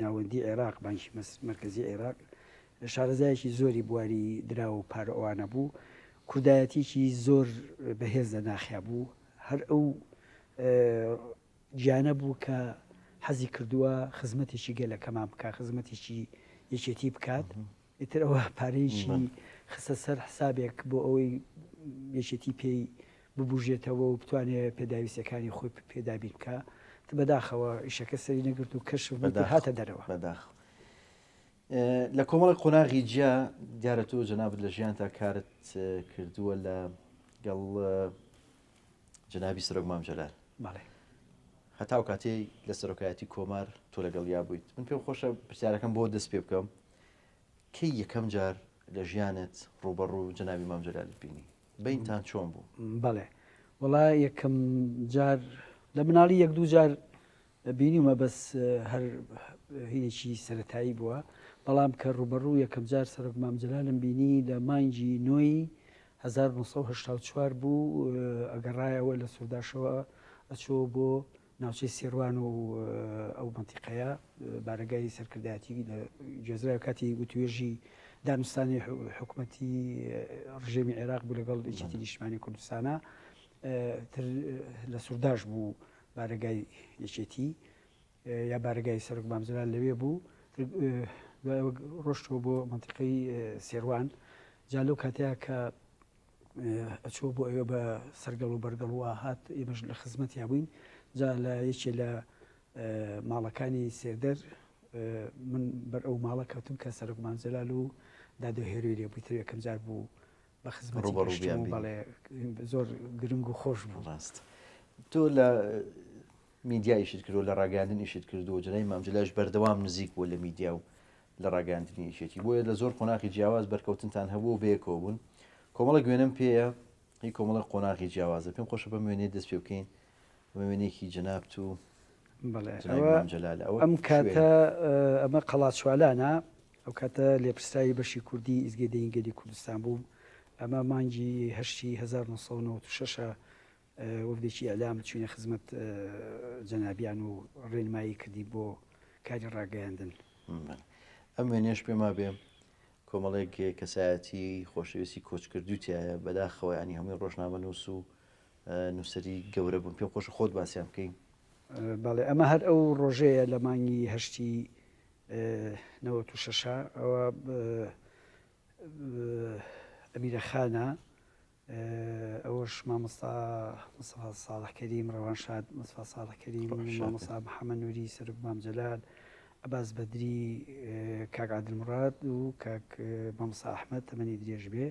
ناوەندی عێراق، بانکی مرکزی عێراق. شارەزایەکی زۆری بواری درا و پارە ئەوانە بوو. کوردایەتێکی زۆر بەهێز لە ناخیا بوو. هەر ئەو گیانە بوو کە حەزی کردووە خزمەتێکی گەلەکەمان بکات، خزمەتێکی یەکێتی بکات. ئیتر ئەوە پارەیەکی خستە سەر حسابێک بۆ ئەوەی یەکێتی پێی ببوژێتەوە و بتوانێت پێداویستەکانی خۆی پێدابین بکە. بەداخەوە ئیشەکە سەری نەگرت و کەش هاتە دەرەوە. لە کۆمەڵی قۆناغی جیا دیارە تۆ جەنابەت لە ژیان تا کارت کردووە لە گەڵ جەنابی سەرۆک مام جەلال. هەتاو کاتێ لە سەرۆکایەتی کۆمار تۆ لەگەڵ یا بوویت. من پێم خۆشە پرسیارەکەم بۆ دەست پێ بکەم کەی یەکەم جار لە ژیانت ڕوبەڕوو جەنابی مام جەلالت بینی؟ بینتان چۆن بوو؟ بەڵێ وەڵا یەکەم جار لە مناڵی یەک دوو جار بینیمە، بەس هەر هینێکی سەرەتایی بووە. بەڵام کە ڕوبەڕوو یەکەم جار سەرۆک مام جەلالم بینی لە مانگی نۆی 1984 بوو. ئەگەڕایەوە لە سووداشەوە ئەچۆ بۆ ناوچەی سێروان و ئەو منتیقەیە بارەگای سەرکردایەتی لە گوێزرای کاتی وتوێژی دانوستانی حکوومەتی ڕژێمی عێراق بوو لەگەڵ یەکێتی نیشتیمانی کوردستانە. لە سووداش بوو بارەگای یەکێتی یا بارەگای سەرۆک مام جەلال لەوێ بوو. ڕۆشتەوە بۆ منتیقەی سێروان. جا لەو کاتەیە کە ئەچۆ بۆ ئێوە بە سەرگەڵ و بەرگەڵوە هات، ئێمەش لە خزمەتی بووین. جا لە یەکێ لە ماڵەکانی سێردەر من بەر ئەو ماڵە کەوتم کە سەرۆک مام جەلال و دادۆهێروی لێ بوویتر یەکەم جار بوو بە خزمەتی بەڵێ زۆر گرنگ و خۆش بوو. ڕاست تۆ لە میدیا ئیشت کردو، لە ڕاگەاندن ئیشت کردو، جەنابی مام جەلالیش بەردەوام نزیک بوو لە میدیا و لە ڕاگەاندنی ئیشێتی. بۆیە لە زۆر قۆناغی جیاواز بەرکەوتنتان هەبوو و بەیەکەوە بوون. کۆمەڵە گوێنم پێیە هی کۆمەڵە قۆناغی جیاوازە. پێم خۆشە بەم وێنەیە دەست پێ بکەین بە وێنەیەکی جەناب و ئەم کاتە ئەمە قەڵاتچوالانە. ئەو کاتە لێپرسایی بەشی کوردی ئیزگەدەی گەلی کوردستان بووم. ئەمە مانگی هەشتی 1996 وەفدێکی ئەلام چوینە خزمەت جەنابیان و ڕێنمایی کردی بۆ کاری ڕاگەیاندن. ئەم وێنێش پێما بێم کۆمەڵێک کەسایەتی خۆشەویستی کۆچکردوتیایە بەداخەوە ینی هەمووی ڕۆژنامە نووس و نووسەری گەورە بوون. پێم خۆشە خۆت باسییان بکەین. بەڵێ ئەمە هەر ئەو ڕۆژەیە لە مانگی هەشتی 96 ئەوە ئەمیرە خانە ئەوە خۆش مامۆستا مستەفا ساڵح کەریم ڕەوانشاد مستەفا ساڵح کەریم مامۆستا محەممەد نووری سەرک مام جەلال عەباس بەدری کاک عەبدولمڕاد و کاک مامۆستا ئەحمەد تەمەنی درێژ بێ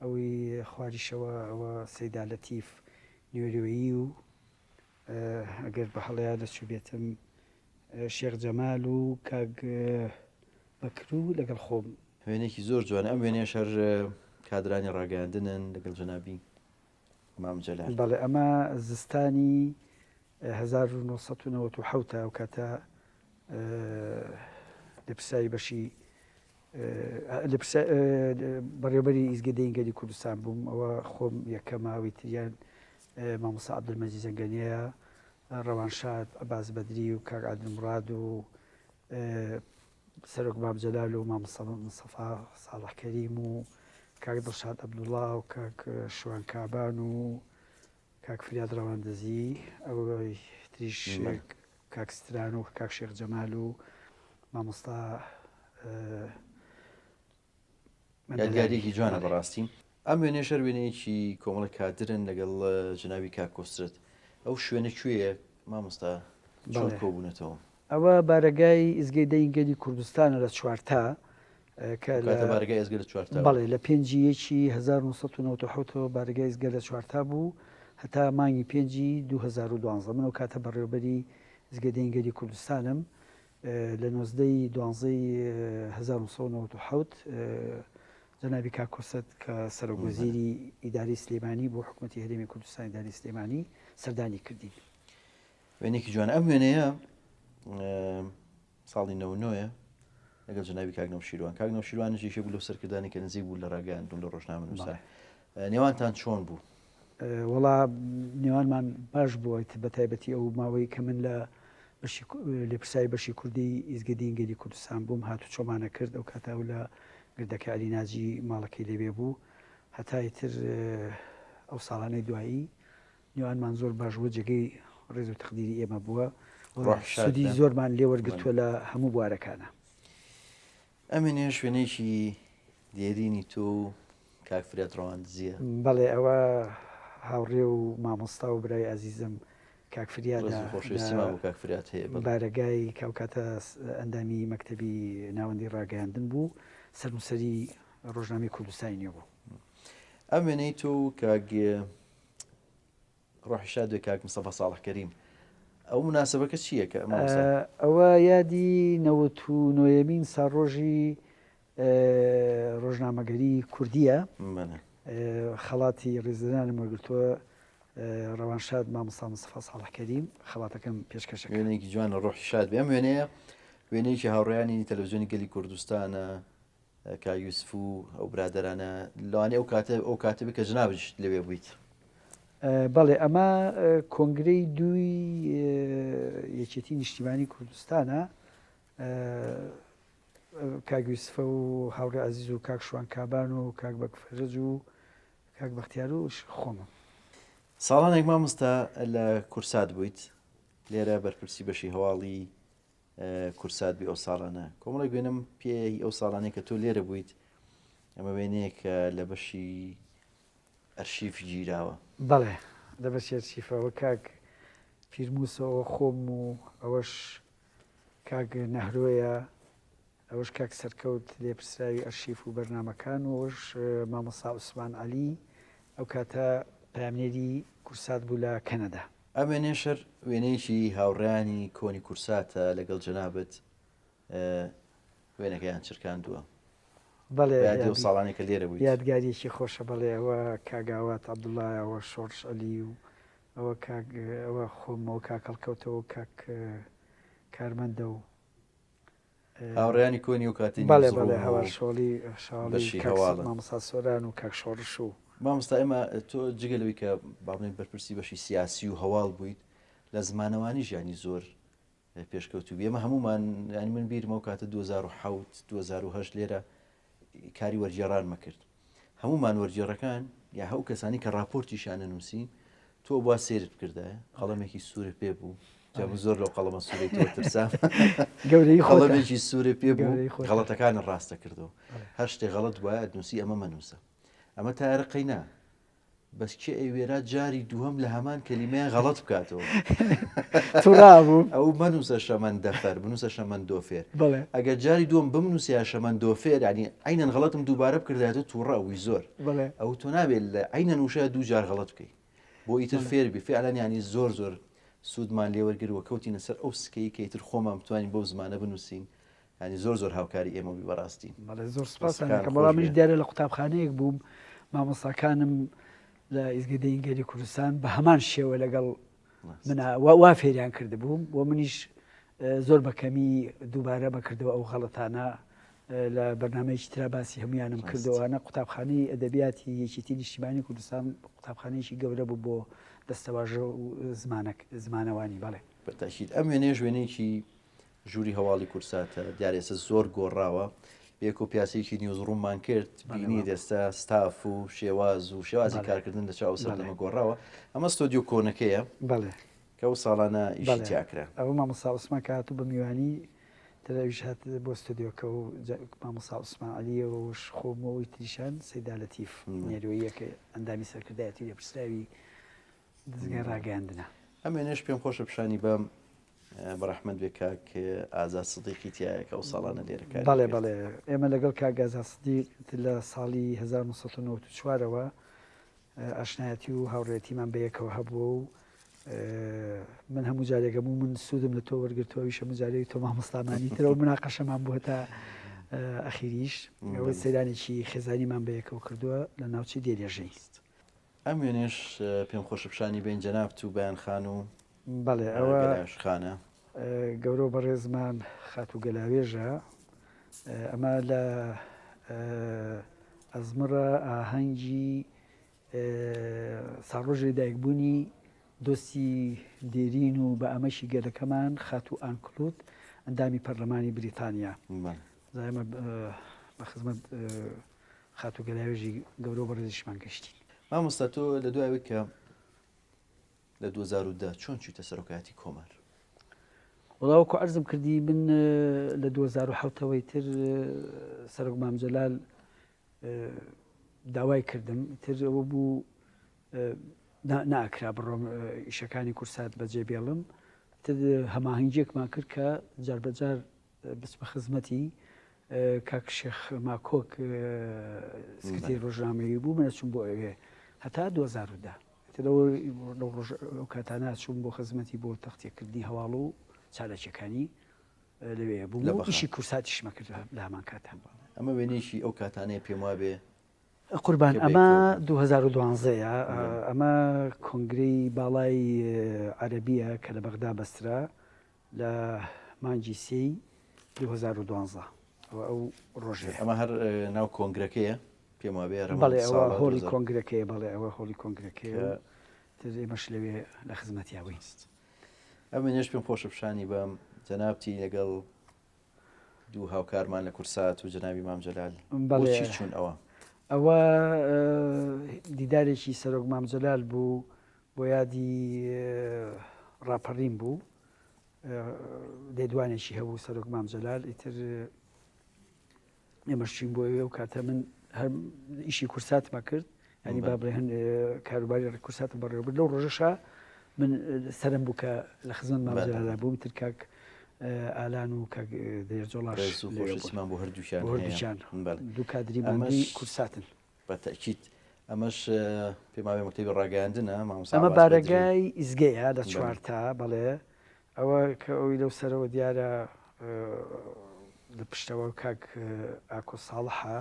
ئەوەی خواریشەوە ئەوە سەیدا لەتیف نوێریۆیی و ئەگەر بە هەڵەیە دەچوو بێتم شێخ جەمال و کاک بەکر و لەگەڵ خۆم وێنێکی زۆر جوانە. ئەم وێنێش هەر کادرانی ڕاگەاندنن لەگەڵ جەنابی مام جەلال. بەڵێ ئەمە زستانی 1990 ئەو کاتە لە پرسایی بەشی بەڕێوەبەری ئیزگەدەی گەلی کوردستان بووم. ئەوە خۆم یەکەماوی تریان مامۆستا عەبدولمەجید زەنگەنیە، ڕەوانشاد عەباس بەدری و کاک عەبدولمڕاد و سەرۆک مام جەلال و مامۆستا ساڵح کەریم و کاک دڵشاد عەبدوڵڵا و کاک شوان کابان و کاک فریاد ڕەواندەزی ئەوەی تریش کاک ستران و کاک شێخ جەمال و مامۆستا یادگاریەکی جوانە بەڕاستی. ئەم وێنێ شەر وێنەیەکی کۆمەڵە کادرن لەگەڵ جناوی کاک کۆسترت. ئەو شوێنە کوێیە مامۆستا چۆن کۆبوونەتەوە؟ ئەوە بارەگای ئیزگەی دەنگەلی کوردستانە لە چوارتا بارگای ئێزگە لە چوارتا بەڵێ لە 5/1990 بارگای ئیزگە لە چوارتا بوو هەتا مانگی 5/2012 من ئەو کاتە بەڕێوەبەری ئیزگە دەنگەلی کوردستانم لە 1990 جەنابی کاک کۆسترت کە سەرۆکوەزیری ئیداری سلێمانی بۆ حکوومەتی هەرێمی کوردستان ئیداری سلێمانی سەردانی کردی. وێنێکی جوانە. ئەم وێنەیە ساڵی 99 لەگەڵ جەنابی کاک نەوشیروان. کاک نەوشیروانیش یەکێک بوو لەو سەرکردانی کە نزیک بوو لە ڕاگەیاندن لە ڕۆژنامەنووسان. نێوانتان چۆن بوو؟ وەڵا نێوانمان باش بووە بە تایبەتی ئەو ماوەی کە من لە پرسایی بەشی کوردی ئیزگە دەنگەلی کوردستان بووم هاتو چۆمانە کرد ئەو کاتا و لە گردەکە ئەلیناجی ماڵەکەی لێبێ بوو هەتای تر ئەو ساڵانەی دوایی نێوانمان زۆر باش بووە جێگەی ڕێز و تەقدیری ئێمە بووە سودی زۆرمان لێ وەرگرتووە لە هەموو بوارەکانە. ئەمێنێ شوێنێکی دیێرینی تۆ کاک فریاد ڕەواندزیە. بەڵێ ئەوە هاوڕێ و مامۆستا و برای عەزیزم کاک فریادە کاک فریاد هەیە بارەگای کاوکاتە ئەندامی مەکتەبی ناوەندی ڕاگەیاندن بوو سەرنووسەری ڕۆژنامەی کوردستانی نیە بوو. ئەم وێنەی تۆ کاک ڕۆحی شاد و کاک مستەفا ساڵح کەریم ئەو مناسبەکە چییە کە ئەوە یادی 99مین ساڕۆژی ڕۆژنامەگەری کوردیە خەڵاتی ڕێزدەنانم وەرگرتووە ڕەوانشاد مامۆستا مستەفا ساڵح کەریم خەڵاتەکەم پێشکەشەکە. وێنەیەکی جوانە ڕۆحی شاد بێ. ئەم وێنەیە وێنەیەکی هاوڕێیانی تەلەڤیزیۆنی گەلی کوردستانە کا یوسف و ئەو برادەرانە لەوانەیە ئەو کاتە بکە جنابش لەوێ بوویت. بەڵێ ئەمە کۆنگرەی دووی یەکێتی نیشتیمانی کوردستانە کاک یوسفە و هاوڕێ عەزیز و کاک شوان کابان و کاک بەکفەرج و کاک بەختیار و خۆمم. ساڵانێک مامۆستا لە کورسات بوویت لێرە بەرپرسی بەشی هەواڵی کورسات بی ئەو ساڵانە کۆمەڵێک وێنم پێی ئەو ساڵانەیە کە تۆ لێرە بوویت ئەمە وێنەیە کە لە بەشی ئەرشیف گیراوە. بەڵێ لە بەشی ئەرشیفەوە کاک پیرموسەوە خۆم و ئەوەش کاک نەهرۆیە ئەوەش کاک سەرکەوت لێپرسراوی ئەرشیف و بەرنامەکان و ئەوەش مامۆستا عوسمان عەلی ئەو کاتە پامنێری کورسات بوو لە کەنەدا. ئەم وێنەیە شەر وێنەیەکی هاوڕێیانی کۆنی کورساتە لەگەڵ جەنابەت وێنەکەیان چرکاندووە. بەڵێ ساڵانی کە لێرە بوویت یادگاریەکی خۆشە. بەڵێ ئەوە کاگاوات عەبدوڵڵایە ئەوە شۆڕش عەلی و ئەوە ئەوە خۆمەوە کاک هەڵکەوتەوە کاک کارمەندە و هاوڕێیانی کۆنی و کاتی بەڵێ بەڵێ هەوا شۆڵی مامۆستا سۆران و کاک شۆڕش و مامۆستا ئێمە تۆ جگەلەوەی کە باڵێن بەرپرسی بەشی سیاسی و هەواڵ بوویت لە زمانەوانی ژیانی زۆر پێشکەوتوو ئێمە هەمومان ینی من بیرمە و کاتە 2007 لێرە کاری وەرگێڕانمە کرد. هەمومان وەرگێڕەکان یا هەو کەسانی کە راپۆرتیشانە نووسین تۆ بوا سێرت کردایە قەڵەمێکی سوورە پێ بوو جا زۆر لەو قەڵەمە سوورەی تۆ ترسام قەڵەمێکی سوورە پێ بوو غەڵەتەکانت ڕاستە کردەوە هەر شتێ غەڵەت وایە نووسی ئەمە مەنووسە ئەمە تا ئێرەقەی نا بەسکێ ئەوێرا جاری دووەم لە هەمان کەلیمەیە غەڵەت بکاتەوە تووڕابوو ئەو بنووسە شەمەندەفەر بنووسە شەمەندۆفێر بڵێ ئەگەر جاری دووەم بمنووسیا شەمەندۆفێر ینی عینەن غەڵەتم دووبارە بکردایەوە تووڕە ئەوی زۆر بڵێ ئەو تۆ نابێت لە عینەن وشە دوو جار غەڵەت بکەیت بۆ ئیتر فێربی فعلەن ینی زۆر زۆر سوودمان لێوەرگرەوە کەوتینە سەر ئەو سکەی کە ئیتر خۆمان بتوانین بەو زمانە بنووسین ینی زۆر زۆر هاوکاری ئێمە بەڕاستی بەڵێ زۆر سپاسانەکە بەڵامش دیارە لە قوتابخانەیەک بووم مامۆستاکانم لە ئیزگەدەی ئینگەری کوردستان بە هەمان شێوە لەگەڵ وا فێریان کرده بووم بۆ منیش زۆر بەکەمی دووبارە بەکردەوە ئەو غەڵەتانە لە بەرنامەیەکی ترا باسی هەمویانم کردەوەوانە قوتابخانەی ئەدەبیاتی یەکێتی نیشتیمانی کوردستان قوتابخانەیەکی گەورە بوو بۆ دەستەواژە و زمانەوانی بەڵێ بەتاشید ئەم وێنێ ژوێنێکی ژووری هەواڵی کورساتە دیارێسە زۆر گۆڕاوە بێک و پیاسێکی نیوزڕوومان کرد بینی دەستا ستاف و شێواز و شێوازی کارکردن لە چاو سەردەمە گۆڕاوە ئەمە ستۆدیۆ کۆنەکەیە بەڵێ کە ئەو ساڵانە ئیشی تیاکرا ئەوە مامۆستا عوسمان کە هاتوو بە میوانی تەلەویش هات بۆ ستۆدیۆکە و مامۆستا عوسمان عەلیەوەش خۆمەوەی تریشان سەیدا لەتیف نێرویەکە ئەندامی سەرکردایەتی لێپرسراوی دەستگای ڕاگەاندنە ئەم وێنێش پێم خۆشە پیشانی بەم بەڕەحمەد بێ کاک ئازاد سدیقی تایە کە ئەو ساڵانە لێرەکە بەڵێ بەڵێ ئێمە لەگەڵ کاک ئازاد سدیق لە ساڵی 1994ەوە ئاشنایەتی و هاوڕێتیمان بەیەکەوە هەبووە و من هەموو جارێکەم و من سوودم لە تۆ وەرگرتەوەیش هەموو جارێک تۆ مامۆستامانی ترەوە مناقەشەمان بووە تا ئەخیریش ئەوەی سەیرانێکی خێزانیمان بەیەکەوە کردووە لە ناوچی دێرێژەی ئەم وێنێش پێم خۆشە پیشانی بین جەناب و بەیان خان و بەڵێ ئەوە خانە گەورە بەڕێزمان خات و گەلاوێژە ئەمە لە ئەزمرە ئاهەنگی ساڕۆژی دایکبوونی دۆستی دێرین و بە ئەمەشی گەلەکەمان خات و ئانکلوت ئەندامی پەرلەمانی بریتانیا زایمە بە خزمەت خات و گەلاوێژی گەورە بەڕێزیشمان گەشتی مامۆستا تۆ لە دوایەوەی کە لە 2010 چۆن چیتە سەرۆکایەتی کۆمار وڵاوەکو عەرزم کردی من لە 2007ەوەی تر سەرۆک مامجەلال داوای کردم تر ئەوە بوو ناکرا بڕۆم ئیشەکانی کورسات بەجێ بێڵم تر هەماهنگجێکمان کرد کە جاربەجار بچ بە خزمەتی کاک شێخ ماکۆک سکرتێری ڕۆژنامەیی بوو منە چوون بۆ ئەوێ هەتا 2010 ئەو کاتانە چوون بۆ خزمەتی بۆ تەختێکردنی هەواڵ و چالەکیەکانی لەوێ بوو ئیشی کورساتیشمە کرد لە هەمان کاتان ئەمە وێنێکی ئەو کاتانەیە پێم وابێ قوربان ئەمە 2012ەیە ئەمە کۆنگرەی باڵای عەرەبیە کە لە بەغدا بەسترا لە مانگی سێی 2012 ئەو ڕۆژێ ئەمە هەر ناو کۆنگرەکەیە پێم وابێ بەڵێ ئەوە هۆڵی کۆنگرەکەیە بەڵێ ئەوە هۆڵی کۆنگرەکەیە ئێمەش لەوێ لە خزمەتیاوەی ئەمە نێش پێم خۆشە پیشانی بەم جەنابتی لەگەڵ دوو هاوکارمان لە کورسات و جەنابی مامجەلال بۆچی چوون ئەوە دیدارێکی سەرۆک مامجەلال بوو بۆ یادی ڕاپەڕین بوو لێدوانێکی هەبوو سەرۆک مامجەلال ئیتر ئێمەشین بۆ ئەوێ و کاتە من هەر ئیشی کورساتمە کرد ینی با بڵێ هەند کاروباری کورساتم بەڕێوەبرد لەو ڕۆژەشە من سەرم بوو کە لە خزمەت مامجەلالا بووم تر کاک ئالان و کاک دێرجۆڵاشمان بۆ هەردووچیان دوو کادری بەندی کورساتن بەتەکیید ئەمەش پێماوێ مەکتەبی ڕاگەاندنە ئەمە بارەگای ئیزگەیە لە چوارتا بەڵێ ئەوە کە ئەوی لەو سەرەوە دیارە لە پشتەوە کاک ئاکۆ ساڵحە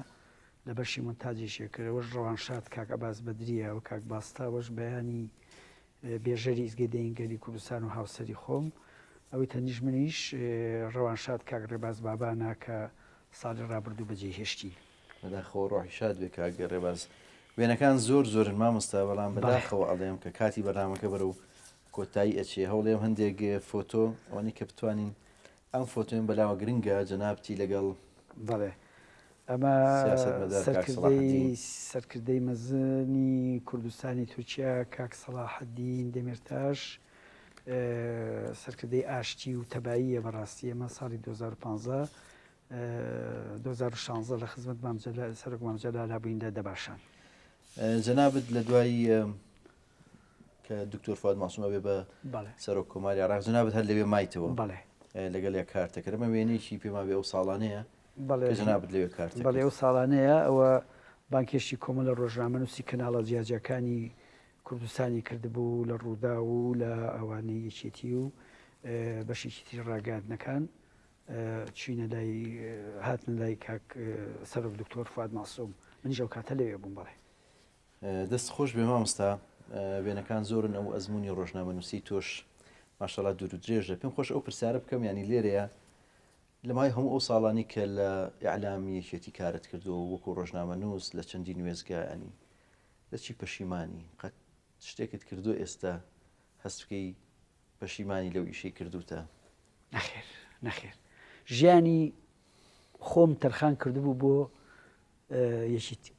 لە بەشی مونتاجی شێکردەوەش ڕەوانشاد کاک ئەباس بەدریە و کاک باستاوەش بەیانی بێژەری ئیزگەی ئینگەری کوردستان و هاوسەری خۆم ئەوەی تەنیش منیش ڕەوانشاد کاک ڕێباز بابانە کە ساڵی ڕابردوو بەجێ هێشتی بەداخەوە ڕۆحی شاد بێ کاک ڕێباز وێنەکان زۆر زۆرن مامۆستا بەڵام بەداخەوە ئەڵێم کە کاتی بەرنامەکە بەرە و کۆتایی ئەچێ هەوڵێم هەندێک فۆتۆ ئەوانەی کە بتوانین ئەم فۆتۆین بەلاوە گرنگە جەنابتی لەگەڵ بەڵێ ئەمە سەرکردەی مەزنی کوردستانی تورکیا کاک سەلاحەدین دەمێرتاش سەرکردەی ئاشتی و تەباییە بەڕاستی ئەمە ساڵی 2015 2016 لە خزمەت سەرۆک مامجەلال هەبووین لە دەباشان جەنابەت لە دوای کە دکتۆر فواد ماسوومە بێ بە سەرۆک کۆماری عێراق جەنابەت هەر لەوێ مایتەوە لەگەڵ یەک کارتەکە ئەمە وێنەیەکی پێما بێ ئەو ساڵانەیە جەنابەت لەوێ کارت بەڵێ ئەو ساڵانەیە ئەوە بانکێشی کۆمەڵ لە ڕۆژنامەنووسی کەناڵە جیاجەکانی کوردستانی کردبوو لە ڕوودا و لە ئەوانەی یەکێتی و بەشێکی تری ڕاگەاندنەکان چینە لای هاتن لای کاک سەرۆک دکتۆر فواد ماسووم منیش ئەو کاتە لەوێ بووم بڵێ دەست خۆش بێ مامۆستا وێنەکان زۆرن ئەو ئەزمموی ڕۆژنامەنووسی تۆش ماشەڵات دوور و درێژە پێم خۆش ئەو پرسیارە بکەم ینی لێرەیە لە مای هەموو ئەو ساڵانی کە لە ئیعلامی یەکێتی کارت کردو وەکو ڕۆژنامەنووس لە چەندین وێزگایانی لە چی پەشیمانی قەت شتێکت کردو ئێستا هەست بکەی پەشیمانی لەو ئیشەی کردوتە نەخێر نەخێر ژیانی خۆم تەرخان کردبوو بۆ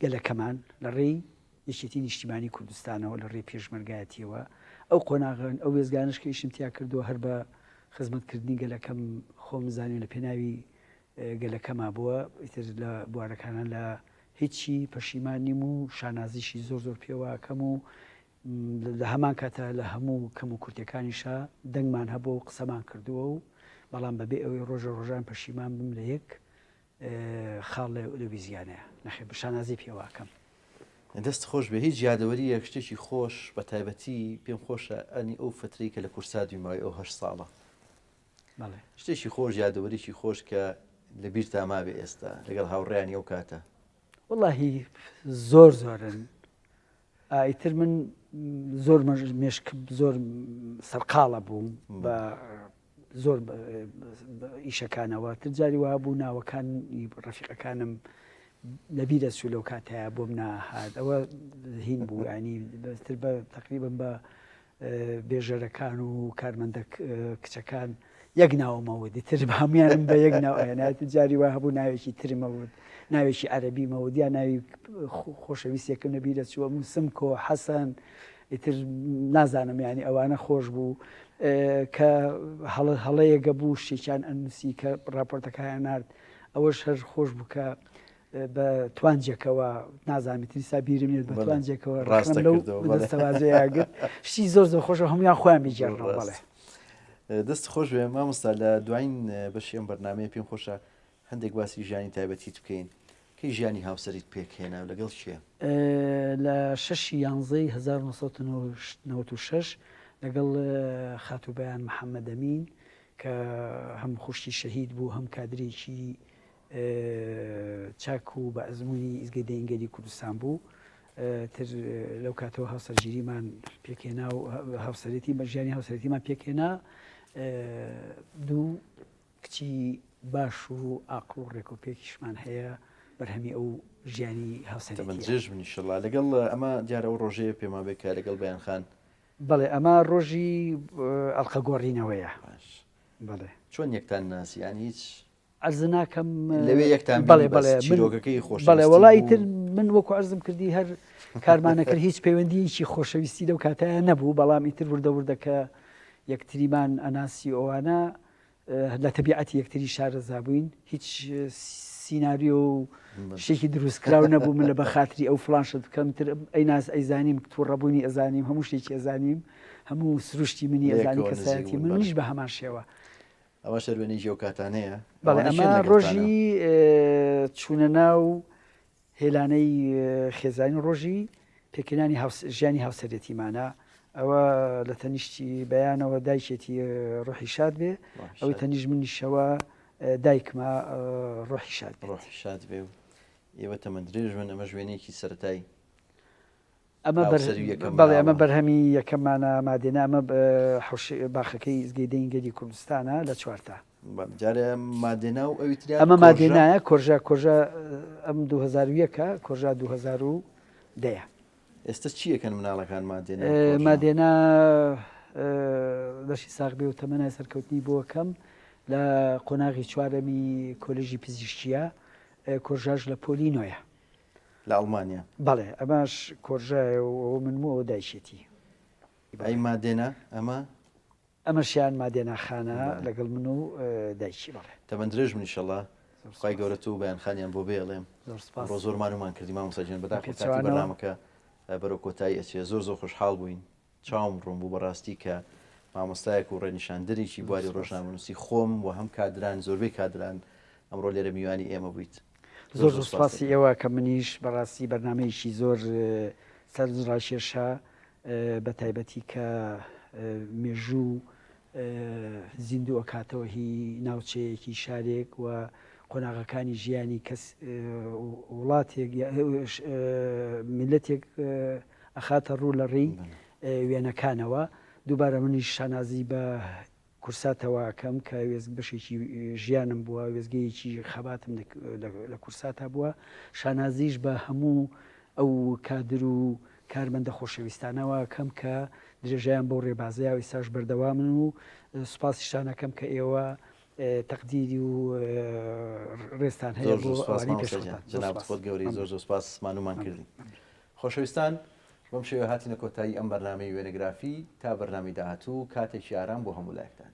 گەلەکەمان لە ڕێی یەکێتی نیشتیمانی کوردستانەوە لە ڕێی پێشمەرگایەتیەوە ئەو قۆناغن ئەو وێزگانش کە ئیشم تیا کردووە هەر بە خزمەتکردنی گەلەکەم خۆم زانین لە پێناوی گەلەکەما بووە ئیتر لە بوارەکانان لە هیچی پەشیمانیم و شانازیشی زۆر زۆر پێوەکەم و لە هەمان کاتە لە هەموو کەم و کورتەکانیشە دەنگمان هەبوو و قسەمان کردووە و بەڵام بەبێ ئەوەی ڕۆژە ڕۆژان پەشیمان بم لە یەک خاڵ لە ویزیانەیە نەخێ بە شانازی پێوەکەم دەست خۆش بێ هیچ یادەوەری یەک شتێکی خۆش بە تایبەتی پێم خۆشە ئەنی ئەو فترەی کە لە کورسادوی مای ئەو 8 ساڵە شتێکی خۆش یادەوەریکی خۆش کە لە بیر تا مابێ ئێستا لەگەڵ هاوڕێیانی ئەو کاتە وەڵاهی زۆر زۆرن ئیتر من زۆر مێشک زۆر سەرقاڵە بووم بە زۆر ئیشەکانەوە ترجاری وها بوو ناوەکانی ڕەفیقەکانم لەبیرە سو لەو کاتەیە بۆم ناهات ئەوە هین بوو ینی بەتر بە تقریبم بە بێژەرەکان و کارمەندە کچەکان یەک ناومەوە دیتر بە هەمویانم بە یەک ناوێنێت جاری وا هەبوو ناوێکی ترمەوت ناوێکی عەرەبی مەوت یا ناوی خۆشەویستێکم لەبیرە چووە موسمکۆ حەسەن ئیتر نازانم ینی ئەوانە خۆش بوو کە هەڵەیەگە بوو شتێکیان ئەنووسی کە راپۆرتەکەیان نرد ئەوەش هەر خۆش بوو کە بە توانجێکەوە نازانیتری سابیرم نێت بە توانجێکەوە ڕاستەوازەیەگرت شتی زۆر زۆر خۆشە هەمویان خۆیان بیجێڕنەوە بڵێ دەست خۆش بێ مامۆستا لە دوایین بەشی ئەم بەرنامەیە پێم خۆشە هەندێک باسی ژیانی تایبەتیت بکەین کەی ژیانی هاوسەریت پێکهێنا و لەگەڵ چییە؟ لە 6/11/1996 لەگەڵ خاتوبەیان محەممەد ئەمین کە هەم خوشتی شەهید بوو هەم کادرێکی چاک و بە ئەزمموی ئیزگەی دەنگەلی کوردستان بوو تر لەو کاتەوە هاوسەرگیریمان پێکێنا و هاوسەرەتی بە ژیانی هاوسەرەتیمان پێکێنا دوو کچی باش و ئاقل و ڕێکۆپێکیشمان هەیە بەرهەمی ئەو ژیانی هاوسەرێت منیشڵا لەگەڵ ئەمە دیارە ئەو ڕۆژەیە پێما بێکە لەگەڵ بەیانخان بەڵێ ئەمە ڕۆژی ئەڵقە گۆڕینەوەیە بەڵێ چۆن یەکتان ناسییان هیچ ئەرز ناکەم لەوێ یەکتان چیرۆگەکەی خۆش بەڵێ وڵی تر من وەکو ئەرزم کردی هەر کارمانەکرد هیچ پەیوەندیکی خۆشەویستی لەو کاتەیە نەبوو بەڵام ئیتر وردەوردەکە یەکتریمان ئەناسی ئەوانە لە تەبیعەتی یەکتری شارەزا بووین هیچ سیناریۆ و شتێکی دروستکراو نەبوو من لە بەخاتری ئەو فلانشت بکەم تر ئەیناس ئەیزانیم تووڕەبوونی ئەزانیم هەموو شتێکی ئەزانیم هەموو سروشتی منی ئەزانی کەسایەتی من نیش بە هەمان شێوە ئەوە شەروێنی ژێو کاتانەیە بەڵێ ئەمە ڕۆژی چوونە ناو هێلانەی خێزانی ڕۆژی پێکێنانی ژیانی هاوسەرێتیمانە ئەوە لە تەنیشتی بەیانەوە دایکێتی ڕۆحی شاد بێ ئەوەی تەنیژ منیشەوە دایکمە ڕۆحی شاد بێ و ئێوە تەمەند درێژ من ئەمە ژوێنێکی سەرەتایی بەڵێ ئەمە بەرهەمی یەکەممانە مادێنە ئەمە باخەکەی ئیزگەی دەنگەلی کوردستانە لە چوارتا مادێنا و ئەمە مادێنایە کۆژە ئەم 2001کە کۆژا 2010 ئێستا چیەکەن مناڵەکان مادێنا دەشی ساغ بێ و تەمەنای سەرکەوتنی بۆکەم لە قۆناغی چوارەمی کۆلێژی پزیشکیە کۆژاژ لە پۆلینۆیە لە ئەڵمانیا بەڵێ ئەماش کۆژایە و منمەوە دایشێتی ئەی مادێنا ئەمەشیان مادێناخانە لەگەڵ من و دایکی بڵێ تەمەندرێژ منیشەڵا خی گەورە و بەیانخانیان بۆ بێڵێم ڕۆ زۆر مانومان کردی مامۆستاجیان بەداخۆ بەرنامەکە بەرەو کۆتایی ئەچێ زۆر زۆر خۆشحاڵ بووین چاوم ڕوون بوو بەڕاستی کە مامۆستایەک و ڕێنیشاندنێکی بواری ڕۆژنامەنووسی خۆم و هەم کادران زۆربەی کادران ئەمڕۆ لێرە میوانی ئێمە بوویت. زۆر سوپاسی ئێوە کە منیش بەڕاستی بەرنمەیەکی زۆر سەرڕاشێرشا بە تایبەتی کە مێژوو زیندوو ئەکاتەوە هی ناوچەیەکی شارێک و قۆناغەکانی ژیانی کەس وڵاتێک میلەتێک ئەخاتە ڕوو لە ڕێی وێنەکانەوە. دووبارە منیش شانازی بە کورساتەوە کەم کە بەشێکی ژیانم بووە، وێزگەیەکی خەباتم لە کورساتە بووە. شانازیش بە هەموو ئەو کادر و کارمەندە خۆشەویستانەوە کەم کە درێژیان بۆ ڕێبازەیە ئێستاش بەردەوام من و سوپاسی شانەکەم کە ئێوە تەقدیری و ڕێستان هەیە بۆ ئەوانەی پێشخۆتان. جەناب خۆت گەوری زۆر زۆر سوپاس مانومان کردین. خۆشەویستان بەم شێوە هاتینە کۆتایی ئەم بەرنامەی وێنەگرافی تا بەرنامەی داهاتوو کاتێکی ئارام بۆ هەموو لایەکتان.